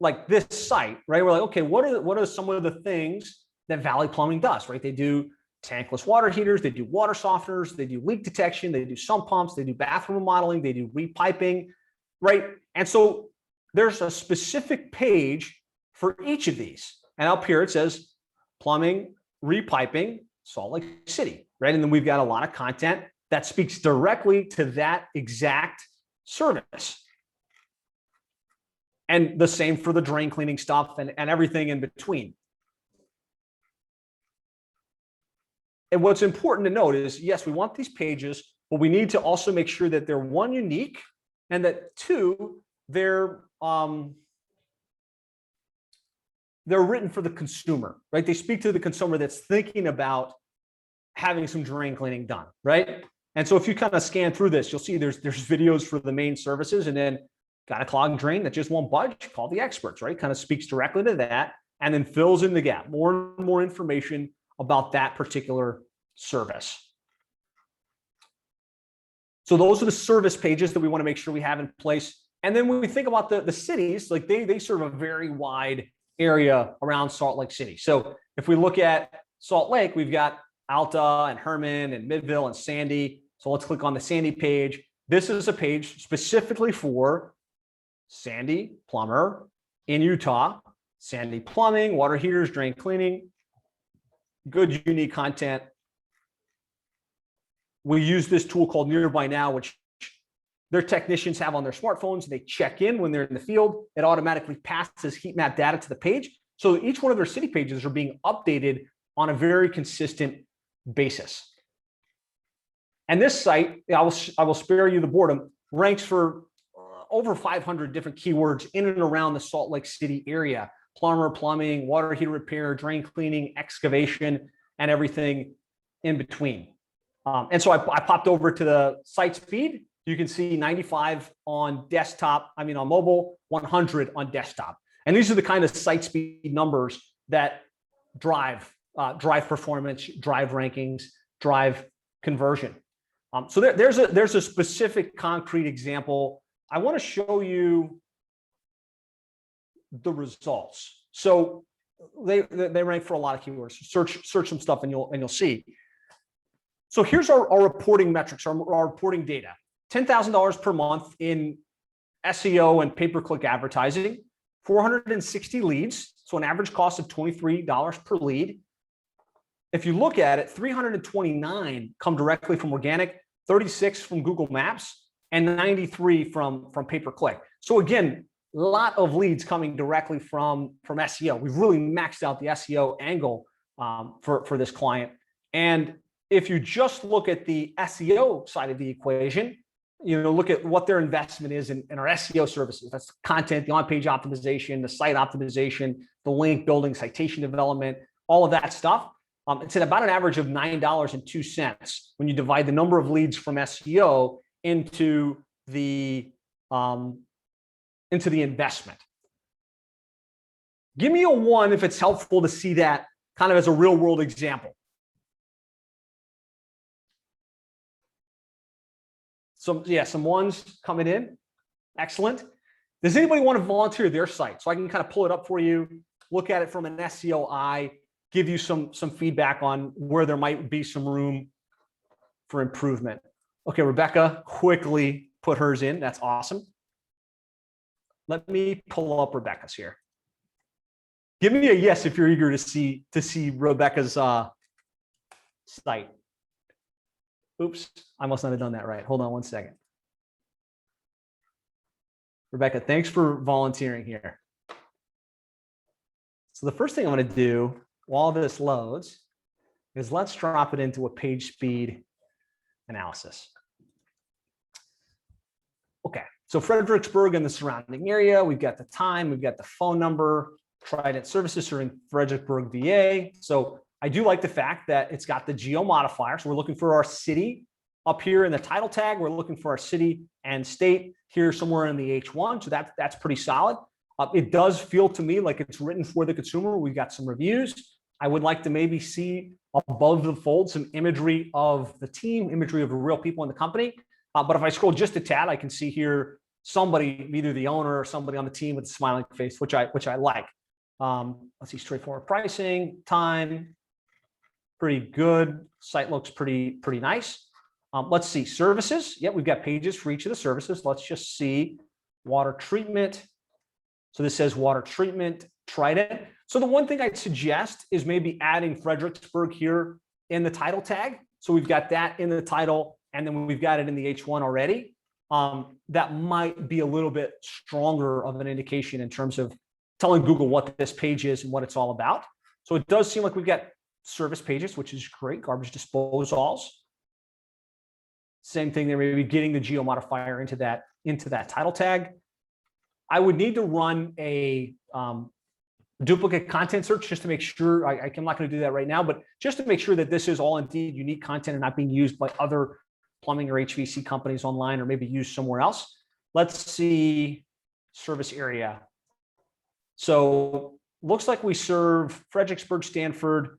like this site, right, we're like, okay, what are some of the things that Valley Plumbing does, right? They do tankless water heaters, they do water softeners, they do leak detection, they do sump pumps, they do bathroom remodeling, they do repiping, right? And so there's a specific page for each of these. And up here it says plumbing, repiping, Salt Lake City, right? And then we've got a lot of content that speaks directly to that exact service. And the same for the drain cleaning stuff and everything in between. And what's important to note is, yes, we want these pages, but we need to also make sure that they're one, unique, and that two, they're written for the consumer, right? They speak to the consumer that's thinking about having some drain cleaning done, right? And so if you kind of scan through this, you'll see there's videos for the main services, and then got a clogged drain that just won't budge, call the experts, right? Kind of speaks directly to that, and then fills in the gap, more and more information about that particular service. So those are the service pages that we want to make sure we have in place. And then when we think about the cities, like they serve a very wide area around Salt Lake City. So if we look at Salt Lake, we've got Alta and Herman and Midville and Sandy. So let's click on the Sandy page. This is a page specifically for Sandy plumber in Utah, Sandy plumbing, water heaters, drain cleaning, good unique content. We use this tool called Nearby Now, which their technicians have on their smartphones. They check in when they're in the field. It automatically passes heat map data to the page. So each one of their city pages are being updated on a very consistent basis. And this site, I will spare you the boredom, ranks for over 500 different keywords in and around the Salt Lake City area: plumber, plumbing, water heater repair, drain cleaning, excavation, and everything in between. And so I popped over to the site's feed. You can see 95 on desktop, on mobile, 100 on desktop. And these are the kind of site speed numbers that drive performance, drive rankings, drive conversion. So there's a specific concrete example. I want to show you the results. So they rank for a lot of keywords. Search some stuff and you'll see. So here's our reporting metrics, our reporting data. $10,000 per month in SEO and pay-per-click advertising, 460 leads, so an average cost of $23 per lead. If you look at it, 329 come directly from organic, 36 from Google Maps, and 93 from pay-per-click. So again, a lot of leads coming directly from SEO. We've really maxed out the SEO angle for this client. And if you just look at the SEO side of the equation, look at what their investment is in our SEO services. That's content, the on-page optimization, the site optimization, the link building, citation development, all of that stuff. It's at about an average of $9.02 when you divide the number of leads from SEO into the investment. Give me a 1 if it's helpful to see that kind of as a real world example. Some 1s coming in. Excellent. Does anybody want to volunteer their site? So I can kind of pull it up for you, look at it from an SEO eye, give you some feedback on where there might be some room for improvement. Okay, Rebecca quickly put hers in. That's awesome. Let me pull up Rebecca's here. Give me a yes if you're eager to see Rebecca's site. Oops, I must not have done that right. Hold on one second. Rebecca, thanks for volunteering here. So the first thing I'm going to do while this loads is let's drop it into a page speed analysis. Okay, so Fredericksburg and the surrounding area, we've got the time, we've got the phone number, Trident Services serving Fredericksburg, VA. So I do like the fact that it's got the geo modifier. So we're looking for our city up here in the title tag. We're looking for our city and state here somewhere in the H1. So that's pretty solid. It does feel to me like it's written for the consumer. We've got some reviews. I would like to maybe see above the fold some imagery of the team, imagery of the real people in the company. But if I scroll just a tad, I can see here somebody, either the owner or somebody on the team with a smiling face, which I like. Let's see, straightforward pricing, time, pretty good. Site looks pretty nice. Let's see, services. Yeah, we've got pages for each of the services. Let's just see water treatment. So this says water treatment, Trident. So the one thing I'd suggest is maybe adding Fredericksburg here in the title tag. So we've got that in the title, and then we've got it in the H1 already. That might be a little bit stronger of an indication in terms of telling Google what this page is and what it's all about. So it does seem like we've got service pages, which is great, garbage disposals. Same thing there, maybe getting the geo modifier into that title tag. I would need to run a duplicate content search just to make sure, I'm not going to do that right now, but just to make sure that this is all indeed unique content and not being used by other plumbing or HVAC companies online or maybe used somewhere else. Let's see service area. So looks like we serve Fredericksburg, Stanford,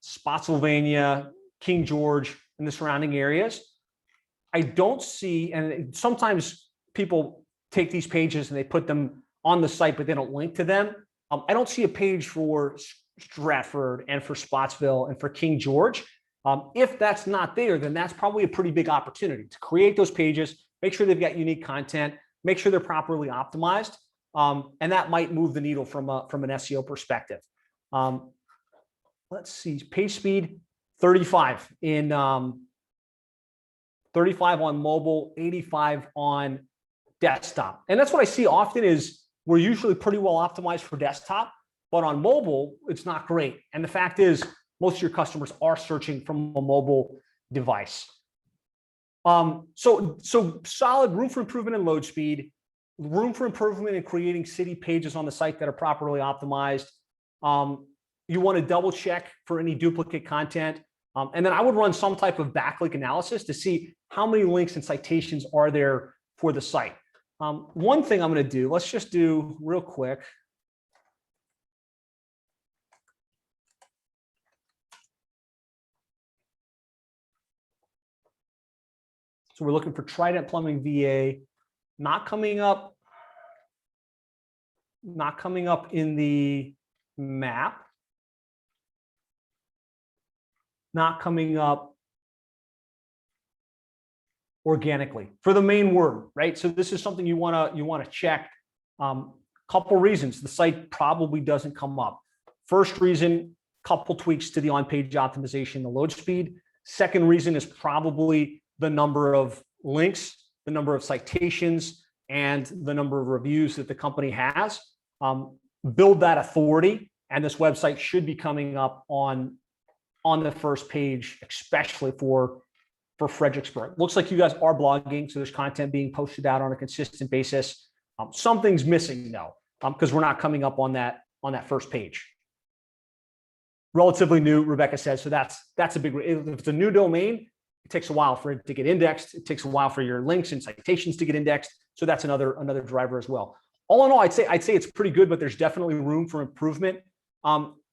Spotsylvania, King George, and the surrounding areas. I don't see, and sometimes people take these pages and they put them on the site, but they don't link to them. I don't see a page for Stratford and for Spotsville and for King George. If that's not there, then that's probably a pretty big opportunity to create those pages, make sure they've got unique content, make sure they're properly optimized, and that might move the needle from an SEO perspective. Let's see, page speed 35 in 35 on mobile, 85 on desktop, and that's what I see often is we're usually pretty well optimized for desktop, but on mobile it's not great. And the fact is, most of your customers are searching from a mobile device. So solid room for improvement in load speed, room for improvement in creating city pages on the site that are properly optimized. You want to double check for any duplicate content. And then I would run some type of backlink analysis to see how many links and citations are there for the site. One thing I'm going to do, let's just do real quick. So we're looking for Trident Plumbing VA, not coming up in the map, not coming up organically for the main word, right? So this is something you want to check. Couple reasons the site probably doesn't come up. First reason, couple tweaks to the on-page optimization, the load speed. Second reason is probably the number of links, the number of citations, and the number of reviews that the company has. Build that authority, and this website should be coming up on on the first page, especially for Fredericksburg. Looks like you guys are blogging, so there's content being posted out on a consistent basis. Something's missing though, because we're not coming up on that first page. Relatively new, Rebecca says, so that's a big. If it's a new domain, it takes a while for it to get indexed. It takes a while for your links and citations to get indexed. So that's another driver as well. All in all, I'd say it's pretty good, but there's definitely room for improvement.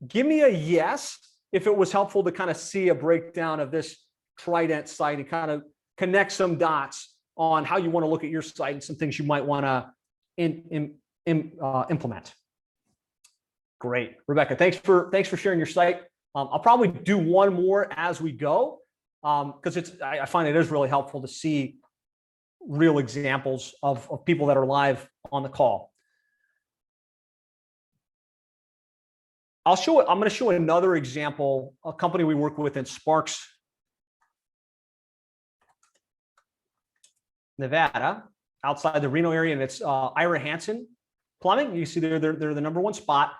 Give me a yes if it was helpful to kind of see a breakdown of this Trident site and kind of connect some dots on how you want to look at your site and some things you might want to implement. Great, Rebecca. Thanks for sharing your site. I'll probably do one more as we go because I find it is really helpful to see real examples of people that are live on the call. I'm going to show another example, a company we work with in Sparks, Nevada, outside the Reno area, and it's Ira Hansen Plumbing. You see they're the number one spot.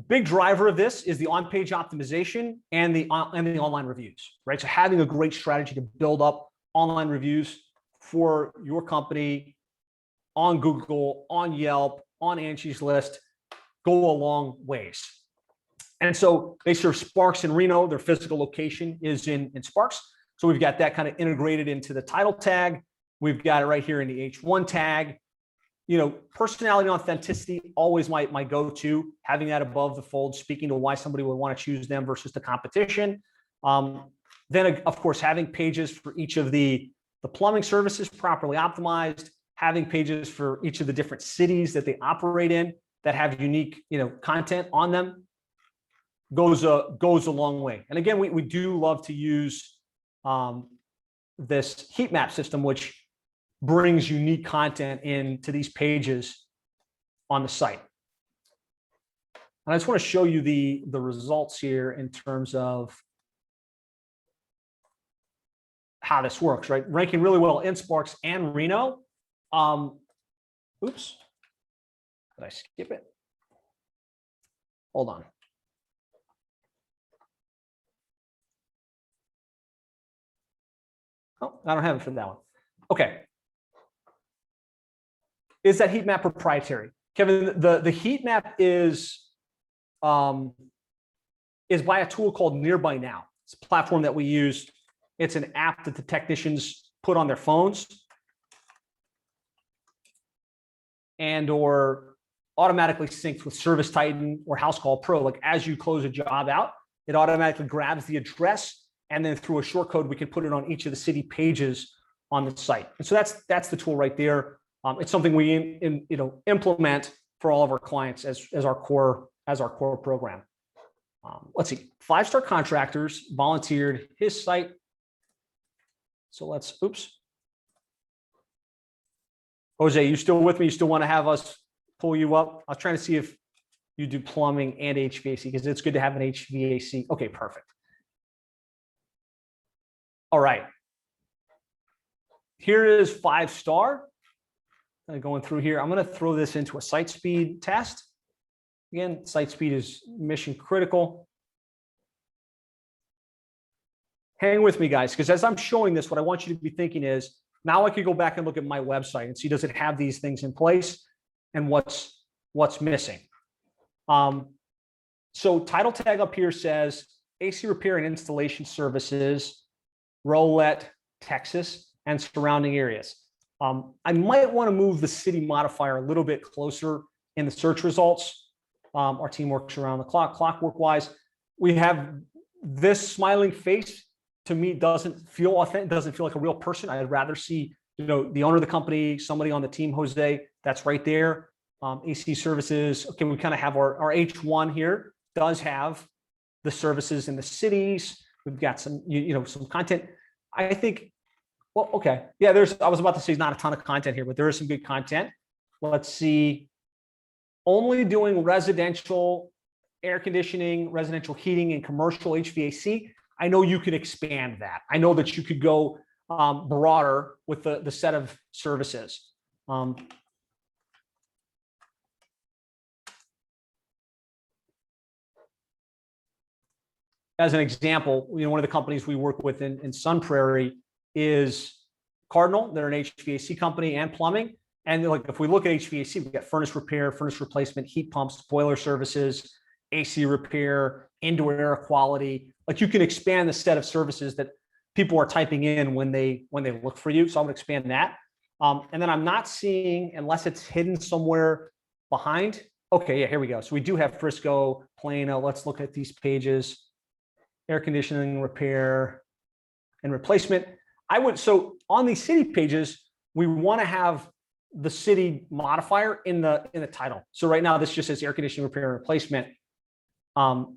Big driver of this is the on-page optimization and the online reviews, right? So having a great strategy to build up online reviews for your company on Google, on Yelp, on Angie's List go a long ways. And so they serve Sparks in Reno. Their physical location is in Sparks. So we've got that kind of integrated into the title tag. We've got it right here in the H1 tag. You know, personality and authenticity, always my go-to, having that above the fold, speaking to why somebody would want to choose them versus the competition. Then, of course, having pages for each of the plumbing services properly optimized, having pages for each of the different cities that they operate in that have unique, content on them goes a long way. And again, we do love to use this heat map system, which brings unique content into these pages on the site. And I just want to show you the results here in terms of how this works, right? Ranking really well in Sparks and Reno. Oops, did I skip it? Hold on. Oh, I don't have it for that one. Okay. Is that heat map proprietary? Kevin, the heat map is by a tool called Nearby Now. It's a platform that we use. It's an app that the technicians put on their phones and or automatically syncs with Service Titan or House Call Pro. Like as you close a job out, it automatically grabs the address, and then through a short code, we can put it on each of the city pages on the site. And so that's the tool right there. It's something we implement for all of our clients as our core program. Let's see, 5-Star Contractors volunteered his site. So let's, oops. Jose, you still with me? You still want to have us pull you up? I was trying to see if you do plumbing and HVAC because it's good to have an HVAC. Okay, perfect. All right. Here is 5-Star. Going through here, I'm going to throw this into a site speed test. Again, site speed is mission critical. Hang with me, guys, because as I'm showing this, what I want you to be thinking is, now I could go back and look at my website and see, does it have these things in place and what's missing? So title tag up here says AC repair and installation services, Rolette, Texas, and surrounding areas. I might want to move the city modifier a little bit closer in the search results. Our team works around the clock, clockwork wise. We have this smiling face, to me, doesn't feel authentic, doesn't feel like a real person. I'd rather see, the owner of the company, somebody on the team, Jose, that's right there. AC services. Okay, we kind of have our H1 here, does have the services in the cities. We've got some, some content. I think, well, okay. Yeah, I was about to say not a ton of content here, but there is some good content. Let's see. Only doing residential air conditioning, residential heating, and commercial HVAC. I know you could expand that. I know that you could go broader with the set of services. as an example, one of the companies we work with in Sun Prairie is Cardinal. They're an HVAC company and plumbing. And like, if we look at HVAC, we got furnace repair, furnace replacement, heat pumps, boiler services, AC repair, indoor air quality. Like, you can expand the set of services that people are typing in when they look for you. So I'm going to expand that. And then I'm not seeing, unless it's hidden somewhere behind. Okay, yeah, here we go. So we do have Frisco, Plano. Let's look at these pages. Air conditioning, repair, and replacement. So on these city pages, we want to have the city modifier in the title. So right now this just says air conditioning repair and replacement, and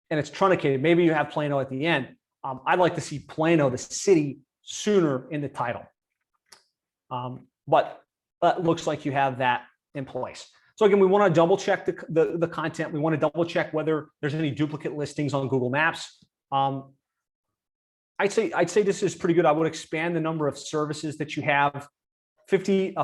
it's truncated. Maybe you have Plano at the end. I'd like to see Plano, the city, sooner in the title. But it looks like you have that in place. So again, we want to double check the content. We want to double check whether there's any duplicate listings on Google Maps. I'd say this is pretty good. I would expand the number of services that you have. 50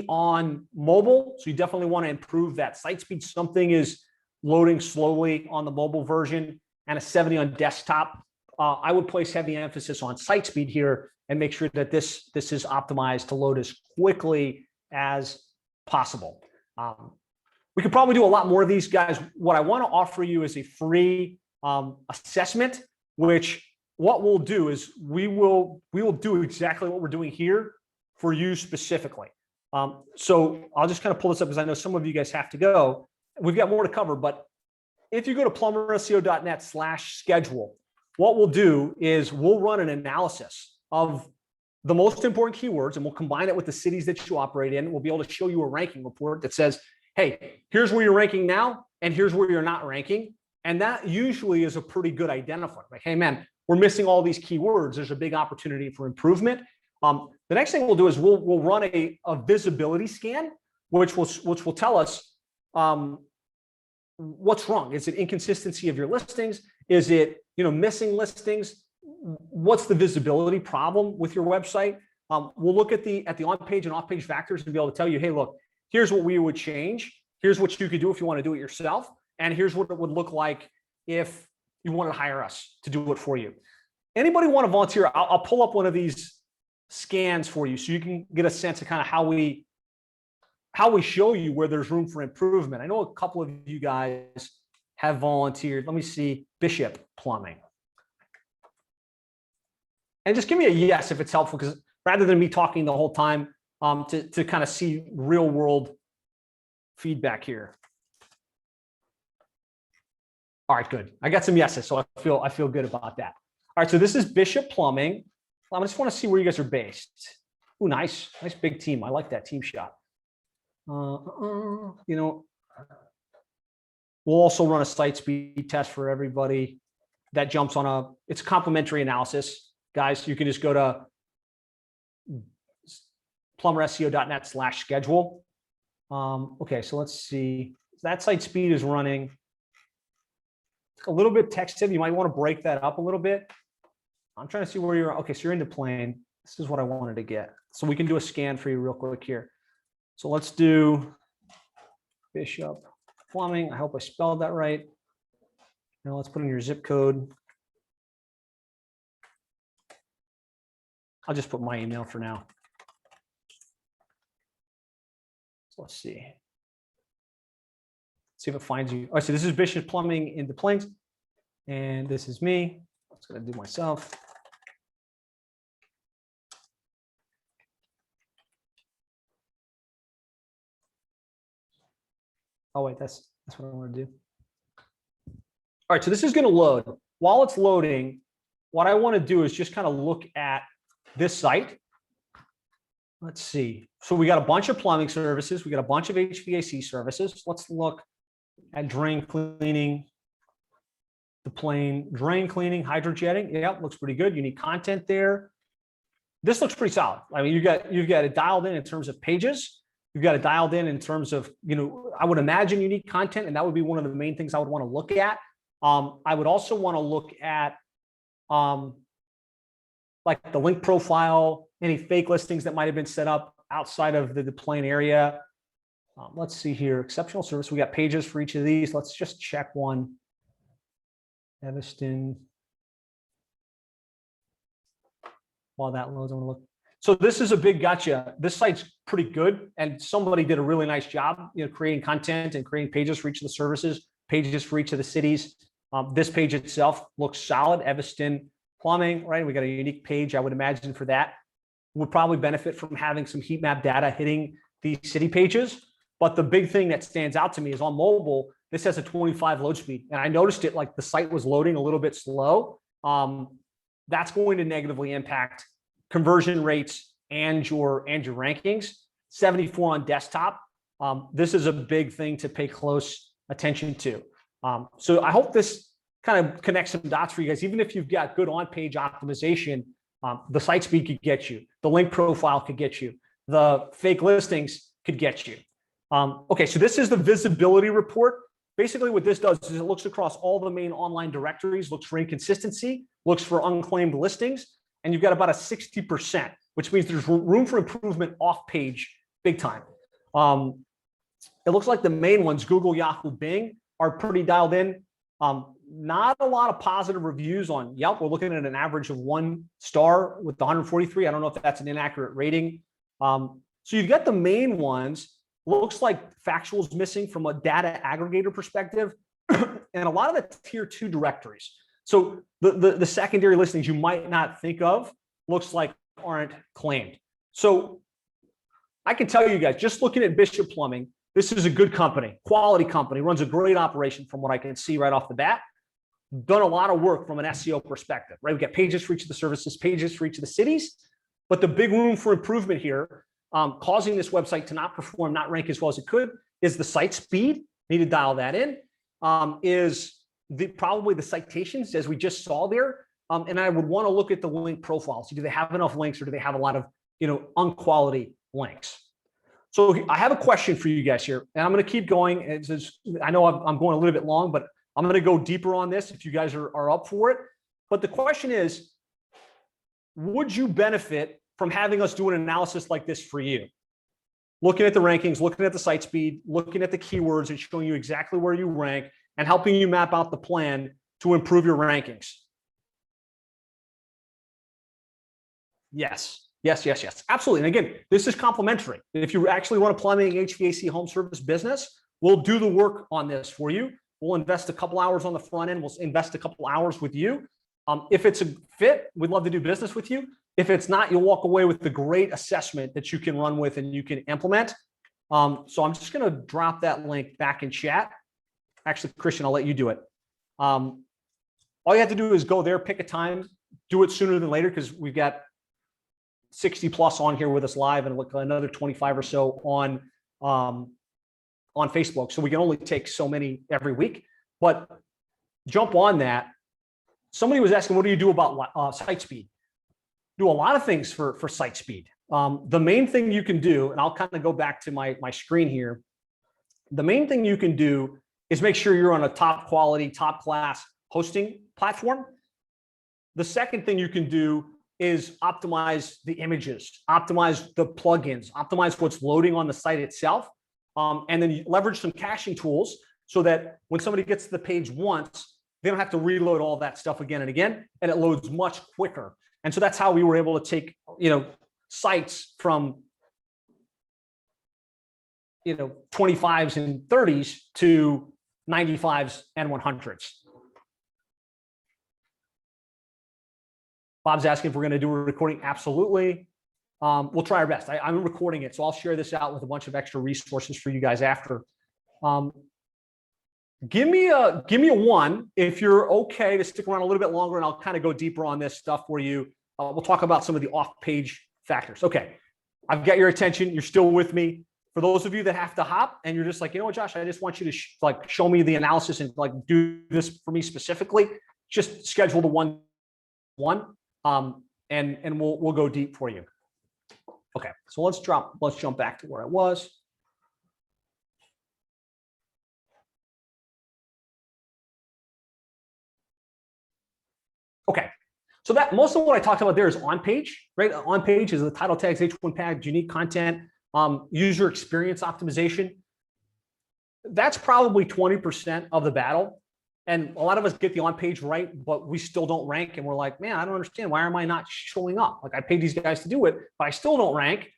on mobile. So you definitely want to improve that site speed. Something is loading slowly on the mobile version, and a 70 on desktop. I would place heavy emphasis on site speed here and make sure that this is optimized to load as quickly as possible. We could probably do a lot more of these, guys. What I want to offer you is a free assessment, which what we'll do is we will do exactly what we're doing here for you specifically. So I'll just kind of pull this up because I know some of you guys have to go. We've got more to cover, but if you go to plumberseo.net/schedule, what we'll do is we'll run an analysis of the most important keywords, and we'll combine it with the cities that you operate in. We'll be able to show you a ranking report that says, hey, here's where you're ranking now, and here's where you're not ranking. And that usually is a pretty good identifier. Like, hey, man, we're missing all these keywords. There's a big opportunity for improvement. The next thing we'll do is we'll run a visibility scan, which will tell us what's wrong. Is it inconsistency of your listings? Is it missing listings? What's the visibility problem with your website? We'll look at the on-page and off-page factors and be able to tell you, hey, look, here's what we would change. Here's what you could do if you want to do it yourself, and here's what it would look like if you wanted to hire us to do it for you. Anybody want to volunteer? I'll pull up one of these scans for you so you can get a sense of kind of how we show you where there's room for improvement. I know a couple of you guys have volunteered. Let me see. Bishop Plumbing. And just give me a yes if it's helpful, because rather than me talking the whole time, to kind of see real world feedback here. All right, good. I got some yeses, so I feel good about that. All right, so this is Bishop Plumbing. I just want to see where you guys are based. Ooh, nice big team. I like that team shot. We'll also run a site speed test for everybody. That jumps on it's a complimentary analysis. Guys, you can just go to plumberseo.net/schedule. Okay, so let's see. That site speed is running a little bit text heavy. You might want to break that up a little bit. I'm trying to see where you're. Okay, so you're into plane. This is what I wanted to get. So we can do a scan for you real quick here. So let's do Bishop Plumbing. I hope I spelled that right. Now let's put in your zip code. I'll just put my email for now. So let's see. See if it finds you. All right, so this is Bishop Plumbing in Des Plaines, and this is me. I'm just gonna do myself. Oh wait, that's what I want to do. All right, so this is going to load. While it's loading, what I want to do is just kind of look at this site. Let's see. So we got a bunch of plumbing services. We got a bunch of HVAC services. Let's look at drain cleaning, the plane drain cleaning, hydrojetting. Yeah, looks pretty good. Unique content there. This looks pretty solid. I mean, you've got it dialed in terms of pages. You've got it dialed in terms of, I would imagine unique content, and that would be one of the main things I would want to look at. I would also want to look at like the link profile, any fake listings that might have been set up outside of the plane area. Let's see here, exceptional service. We got pages for each of these. Let's just check one. Evanston, while that loads, I'm gonna look. So this is a big gotcha. This site's pretty good, and somebody did a really nice job, creating content and creating pages for each of the services, pages for each of the cities. This page itself looks solid. Evanston Plumbing, right? We got a unique page, I would imagine, for that. Would probably benefit from having some heat map data hitting these city pages. But the big thing that stands out to me is on mobile, this has a 25 load speed. And I noticed it, like the site was loading a little bit slow. That's going to negatively impact conversion rates and your rankings. 74 on desktop. This is a big thing to pay close attention to. So I hope this kind of connects some dots for you guys. Even if you've got good on-page optimization, the site speed could get you. The link profile could get you. The fake listings could get you. Okay, so this is the visibility report. Basically what this does is it looks across all the main online directories, looks for inconsistency, looks for unclaimed listings, and you've got about a 60%, which means there's room for improvement off page big time. It looks like the main ones, Google, Yahoo, Bing, are pretty dialed in. Not a lot of positive reviews on Yelp. We're looking at an average of 1 star with 143. I don't know if that's an inaccurate rating. So you've got the main ones. Looks like factual's missing from a data aggregator perspective, and a lot of the tier 2 directories. So the secondary listings you might not think of looks like aren't claimed. So I can tell you guys, just looking at Bishop Plumbing, this is a good company, quality company, runs a great operation from what I can see right off the bat. Done a lot of work from an SEO perspective, right? We've got pages for each of the services, pages for each of the cities, but the big room for improvement here, causing this website to not perform, not rank as well as it could, is the site speed. Need to dial that in. Is probably the citations, as we just saw there. And I would want to look at the link profiles. Do they have enough links, or do they have a lot of unquality links? So I have a question for you guys here, and I'm going to keep going. I know I'm going a little bit long, but I'm going to go deeper on this if you guys are up for it. But the question is, would you benefit from having us do an analysis like this for you? Looking at the rankings, looking at the site speed, looking at the keywords, and showing you exactly where you rank, and helping you map out the plan to improve your rankings. Yes. Yes, yes, yes, absolutely. And again, this is complimentary. If you actually run a plumbing, HVAC, home service business, we'll do the work on this for you. We'll invest a couple hours on the front end. We'll invest a couple hours with you. If it's a fit, we'd love to do business with you. If it's not, you'll walk away with the great assessment that you can run with and you can implement. So I'm just going to drop that link back in chat. Actually, Christian, I'll let you do it. All you have to do is go there, pick a time, do it sooner than later, because we've got 60 plus on here with us live, and another 25 or so on Facebook. So we can only take so many every week, but jump on that. Somebody was asking, what do you do about site speed? Do a lot of things for site speed. The main thing you can do, and I'll kind of go back to my screen here. The main thing you can do is make sure you're on a top quality, top class hosting platform. The second thing you can do is optimize the images, optimize the plugins, optimize what's loading on the site itself, and then you leverage some caching tools so that when somebody gets to the page once, they don't have to reload all that stuff again and again, and it loads much quicker. And so that's how we were able to take, sites from, 25s and 30s to 95s and 100s. Bob's asking if we're going to do a recording. Absolutely. We'll try our best. I'm recording it, so I'll share this out with a bunch of extra resources for you guys after. Give me a 1 if you're okay to stick around a little bit longer, and I'll kind of go deeper on this stuff for you. We'll talk about some of the off-page factors. Okay, I've got your attention. You're still with me. For those of you that have to hop and you're just like, Josh, I just want you to show me the analysis and do this for me specifically. Just schedule the one, and we'll go deep for you. Okay, so let's jump back to where I was. Okay, so that most of what I talked about there is on page, right? On page is the title tags, H1 tags, unique content, user experience optimization. That's probably 20% of the battle. And a lot of us get the on-page right, but we still don't rank. And we're like, man, I don't understand. Why am I not showing up? Like I paid these guys to do it, but I still don't rank.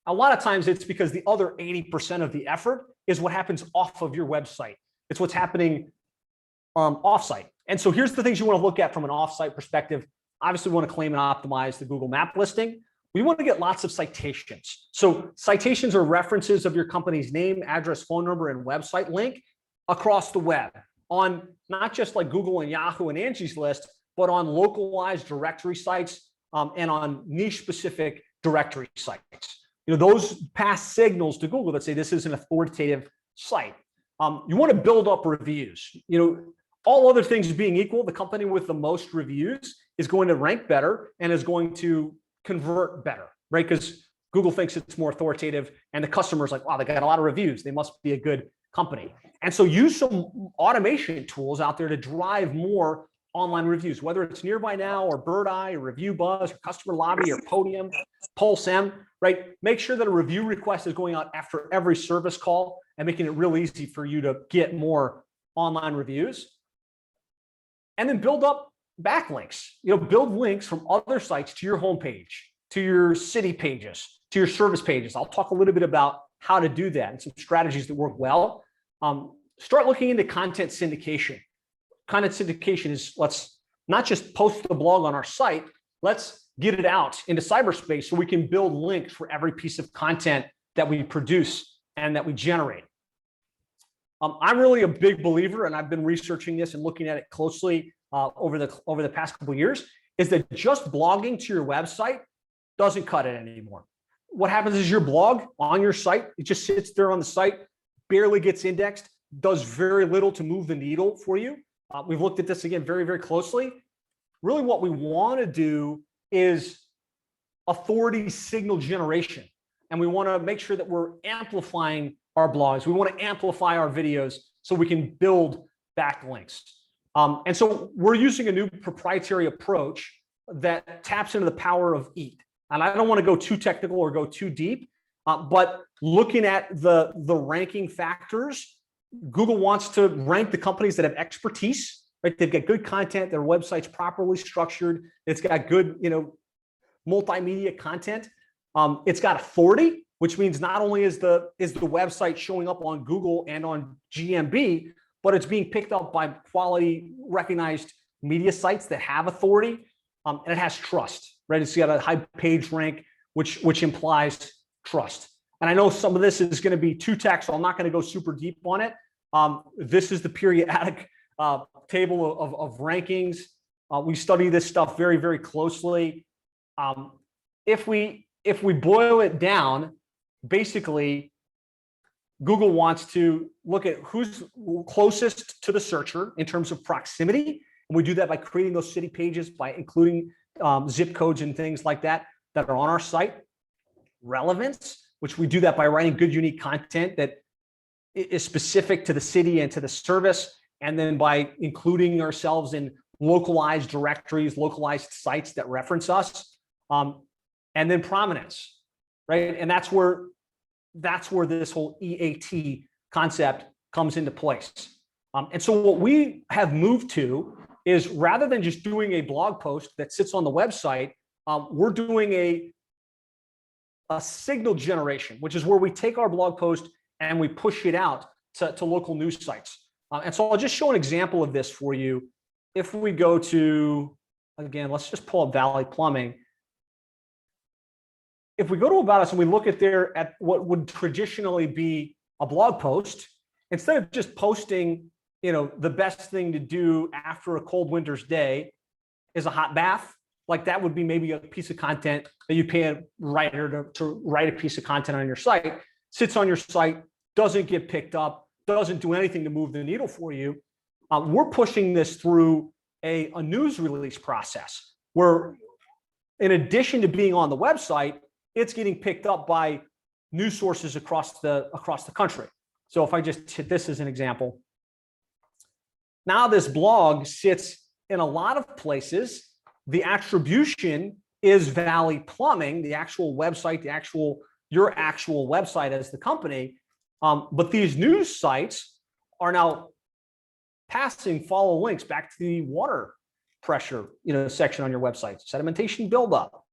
A lot of times it's because the other 80% of the effort is what happens off of your website. It's what's happening offsite. And so here's the things you want to look at from an offsite perspective. Obviously, we want to claim and optimize the Google map listing. We want to get lots of citations. So citations are references of your company's name, address, phone number, and website link across the web on not just like Google and Yahoo and Angie's List, but on localized directory sites and on niche specific directory sites. Those pass signals to Google that say this is an authoritative site. You want to build up reviews. All other things being equal, the company with the most reviews is going to rank better and is going to convert better, right? Because Google thinks it's more authoritative and the customer's like, wow, they got a lot of reviews. They must be a good company. And so use some automation tools out there to drive more online reviews, whether it's Nearby Now or Bird Eye or Review Buzz or Customer Lobby or Podium, Pulse M, right? Make sure that a review request is going out after every service call and making it real easy for you to get more online reviews. And then build up backlinks, build links from other sites to your homepage, to your city pages, to your service pages. I'll talk a little bit about how to do that and some strategies that work well. Start looking into content syndication. Content syndication is let's not just post the blog on our site, let's get it out into cyberspace so we can build links for every piece of content that we produce and that we generate. I'm really a big believer, and I've been researching this and looking at it closely over the past couple of years, is that just blogging to your website doesn't cut it anymore. What happens is your blog on your site, it just sits there on the site, barely gets indexed, does very little to move the needle for you. We've looked at this again very, very closely. Really what we want to do is authority signal generation. And we want to make sure that we're amplifying our blogs. We want to amplify our videos so we can build backlinks. And so we're using a new proprietary approach that taps into the power of EAT. And I don't want to go too technical or go too deep, but looking at the ranking factors, Google wants to rank the companies that have expertise, right? They've got good content, their website's properly structured, it's got good, multimedia content. It's got authority, which means not only is the website showing up on Google and on GMB, but it's being picked up by quality recognized media sites that have authority, and it has trust, right? It's got a high page rank, which implies trust. And I know some of this is going to be too tech, so I'm not going to go super deep on it. This is the periodic table of rankings. We study this stuff very, very closely. If we boil it down, basically, Google wants to look at who's closest to the searcher in terms of proximity. And we do that by creating those city pages, by including zip codes and things like that are on our site. Relevance, which we do that by writing good, unique content that is specific to the city and to the service. And then by including ourselves in localized directories, localized sites that reference us. And then prominence, right? And that's where this whole EAT concept comes into place. And so what we have moved to is, rather than just doing a blog post that sits on the website, we're doing a signal generation, which is where we take our blog post and we push it out to local news sites. And so I'll just show an example of this for you. If we go to, again, let's just pull up Valley Plumbing. If we go to About Us and we look at what would traditionally be a blog post, instead of just posting, the best thing to do after a cold winter's day is a hot bath, like that would be maybe a piece of content that you pay a writer to write a piece of content on your site, sits on your site, doesn't get picked up, doesn't do anything to move the needle for you. We're pushing this through a news release process where, in addition to being on the website, it's getting picked up by news sources across the country. So if I just hit this as an example, now this blog sits in a lot of places. The attribution is Valley Plumbing, the actual website, your actual website as the company. But these news sites are now passing follow links back to the water pressure, section on your website, sedimentation buildup,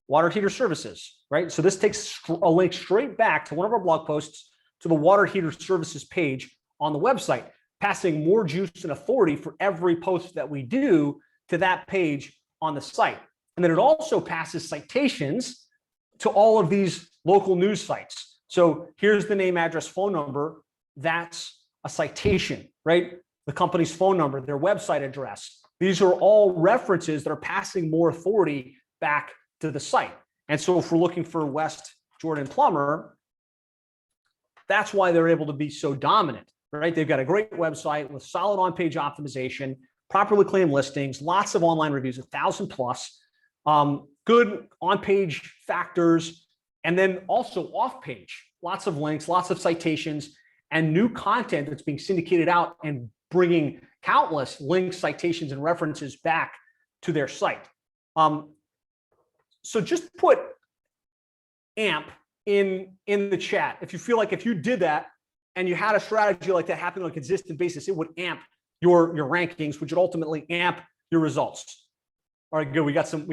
water heater services, right? So this takes a link straight back to one of our blog posts to the water heater services page on the website, passing more juice and authority for every post that we do to that page on the site. And then it also passes citations to all of these local news sites. So here's the name, address, phone number. That's a citation, right? The company's phone number, their website address. These are all references that are passing more authority back to the site. And so if we're looking for West Jordan Plumber, that's why they're able to be so dominant, right? They've got a great website with solid on-page optimization, properly claimed listings, lots of online reviews, 1,000 plus, good on-page factors, and then also off-page, lots of links, lots of citations, and new content that's being syndicated out and bringing countless links, citations, and references back to their site. So just put AMP in the chat. If you feel like if you did that and you had a strategy like that happening on a consistent basis, it would amp your rankings, which would ultimately amp your results. All right, good. We got some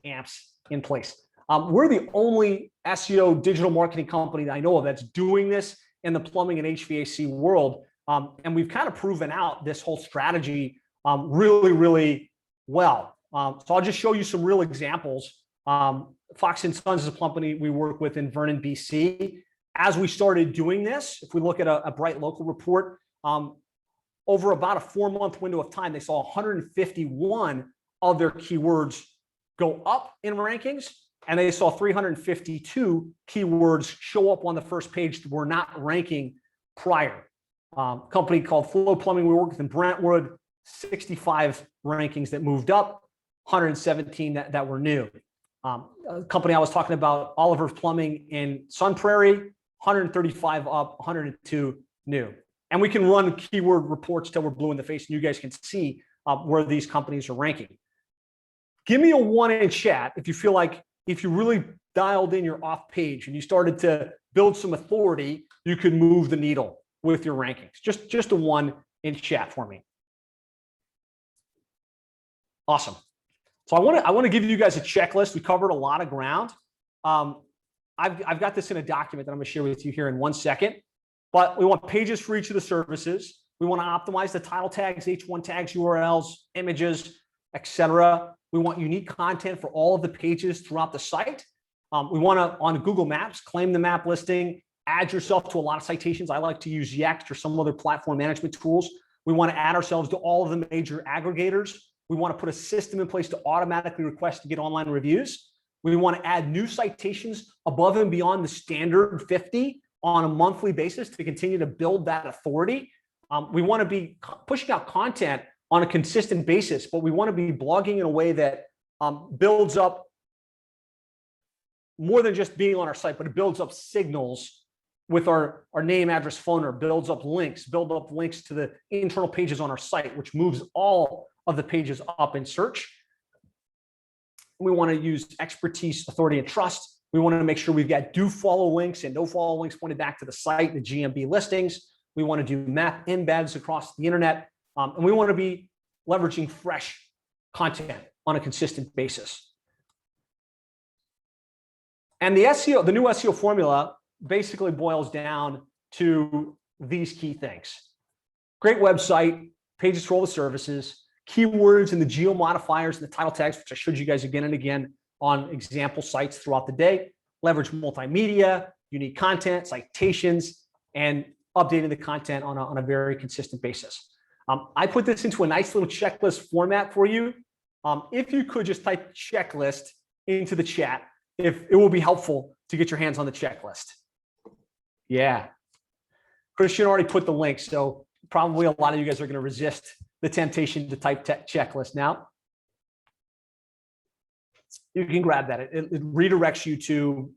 amps in place. We're the only SEO digital marketing company that I know of that's doing this in the plumbing and HVAC world. And we've kind of proven out this whole strategy really, really well. So I'll just show you some real examples. Fox & Sons is a company we work with in Vernon, BC. As we started doing this, if we look at a Bright Local report, over about a 4-month window of time, they saw 151 of their keywords go up in rankings, and they saw 352 keywords show up on the first page that were not ranking prior. Company called Flow Plumbing we work with in Brentwood, 65 rankings that moved up, 117 that were new. A company I was talking about, Oliver's Plumbing in Sun Prairie, 135 up, 102 new. And we can run keyword reports till we're blue in the face, and you guys can see where these companies are ranking. Give me a 1 in chat if you feel like if you really dialed in your off page and you started to build some authority, you could move the needle with your rankings. Just a 1 in chat for me. Awesome. So I want to give you guys a checklist. We covered a lot of ground. I've got this in a document that I'm going to share with you here in 1 second. But we want pages for each of the services. We want to optimize the title tags, H1 tags, URLs, images, etc. We want unique content for all of the pages throughout the site. We want to, on Google Maps, claim the map listing, add yourself to a lot of citations. I like to use Yext or some other platform management tools. We want to add ourselves to all of the major aggregators. We want to put a system in place to automatically request to get online reviews. We want to add new citations above and beyond the standard 50 on a monthly basis to continue to build that authority. We want to be pushing out content on a consistent basis, but we want to be blogging in a way that builds up more than just being on our site, but it builds up signals with our name, address, phone number, builds up links to the internal pages on our site, which moves all of the pages up in search. We want to use expertise, authority, and trust. We want to make sure we've got do follow links and no follow links pointed back to the site, the GMB listings. We want to do map embeds across the internet. And we want to be leveraging fresh content on a consistent basis. And the new SEO formula basically boils down to these key things. Great website, pages for all the services, keywords and the geo modifiers and the title tags, which I showed you guys again and again on example sites throughout the day. Leverage multimedia, unique content, citations, and updating the content on a very consistent basis. I put this into a nice little checklist format for you. If you could just type checklist into the chat, if it will be helpful to get your hands on the checklist. Yeah. Christian already put the link, so probably a lot of you guys are going to resist the temptation to type checklist now. You can grab that. It redirects you to,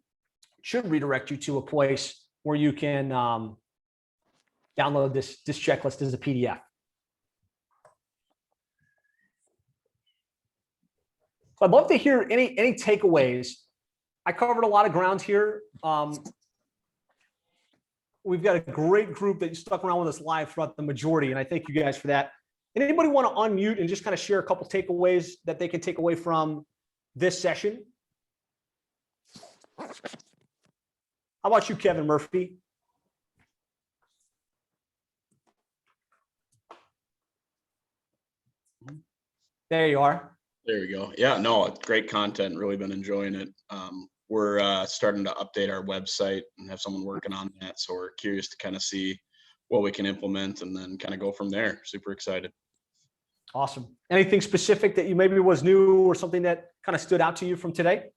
should redirect you to a place where you can download this checklist as a PDF. So I'd love to hear any takeaways. I covered a lot of ground here. we've got a great group that stuck around with us live throughout the majority, and I thank you guys for that. And anybody want to unmute and just kind of share a couple takeaways that they can take away from this session? How about you, Kevin Murphy? There you are. There we go. Yeah, no, great content. Really been enjoying it. We're starting to update our website and have someone working on that. So we're curious to kind of see what we can implement and then kind of go from there. Super excited. Awesome. Anything specific that you maybe was new or something that kind of stood out to you from today?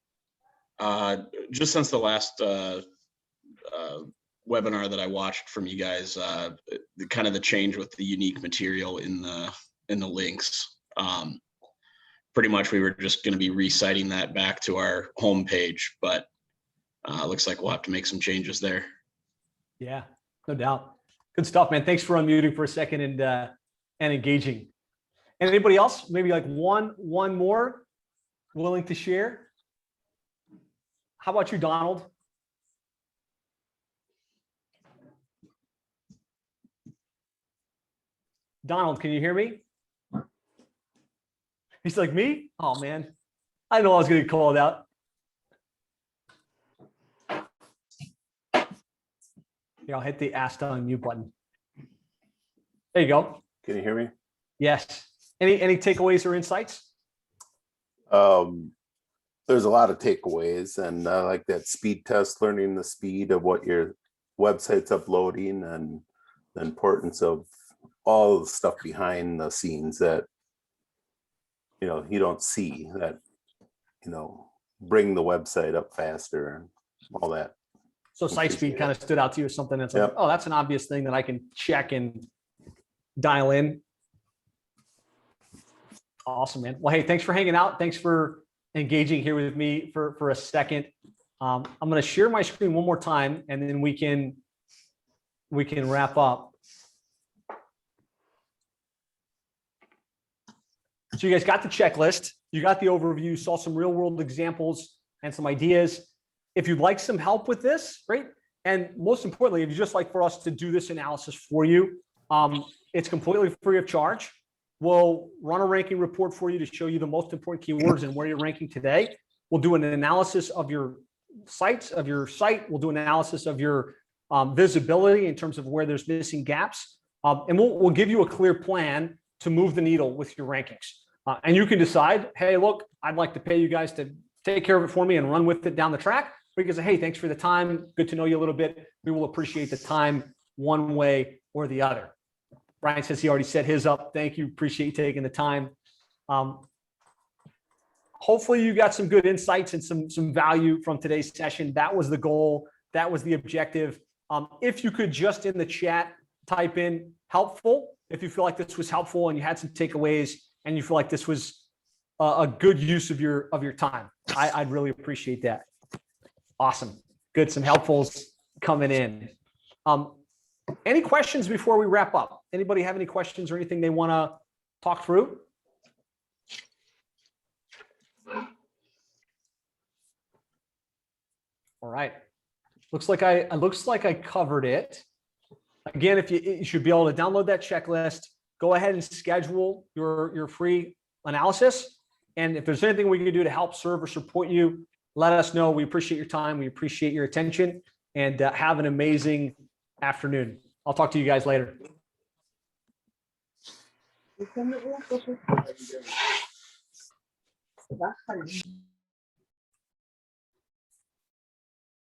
Just since the last webinar that I watched from you guys, kind of the change with the unique material in the links. Pretty much we were just going to be reciting that back to our homepage, but looks like we'll have to make some changes there. Yeah, no doubt. Good stuff, man. Thanks for unmuting for a second and engaging. Anybody else? Maybe like one more willing to share? How about you, Donald? Donald, can you hear me? He's like, me? Oh, man. I know I was going to get called out. Here, I'll hit the ask to unmute button. There you go. Can you hear me? Yes. Any takeaways or insights? There's a lot of takeaways, and I like that speed test, learning the speed of what your website's uploading and the importance of all the stuff behind the scenes that you don't see, that bring the website up faster and all that. So site speed kind of stood out to you as something that's like, oh, that's an obvious thing that I can check and dial in. Awesome, man. Well, hey, thanks for hanging out. Thanks for engaging here with me for a second. I'm going to share my screen one more time, and then we can wrap up. So you guys got the checklist, you got the overview, saw some real world examples and some ideas. If you'd like some help with this, great. And most importantly, if you'd just like for us to do this analysis for you, it's completely free of charge. We'll run a ranking report for you to show you the most important keywords and where you're ranking today. We'll do an analysis of your site. We'll do an analysis of your visibility in terms of where there's missing gaps. And we'll give you a clear plan to move the needle with your rankings. And you can decide, hey, look, I'd like to pay you guys to take care of it for me and run with it down the track. Because, hey, thanks for the time. Good to know you a little bit. We will appreciate the time one way or the other. Brian says he already set his up. Thank you. Appreciate you taking the time. Hopefully you got some good insights and some value from today's session. That was the goal. That was the objective. If you could just in the chat type in helpful, if you feel like this was helpful and you had some takeaways and you feel like this was a good use of your time, I'd really appreciate that. Awesome. Good. Some helpfuls coming in. Any questions before we wrap up? Anybody have any questions or anything they want to talk through? All right. Looks like I covered it. Again, if you should be able to download that checklist, go ahead and schedule your free analysis. And if there's anything we can do to help serve or support you, let us know. We appreciate your time. We appreciate your attention, and have an amazing afternoon. I'll talk to you guys later.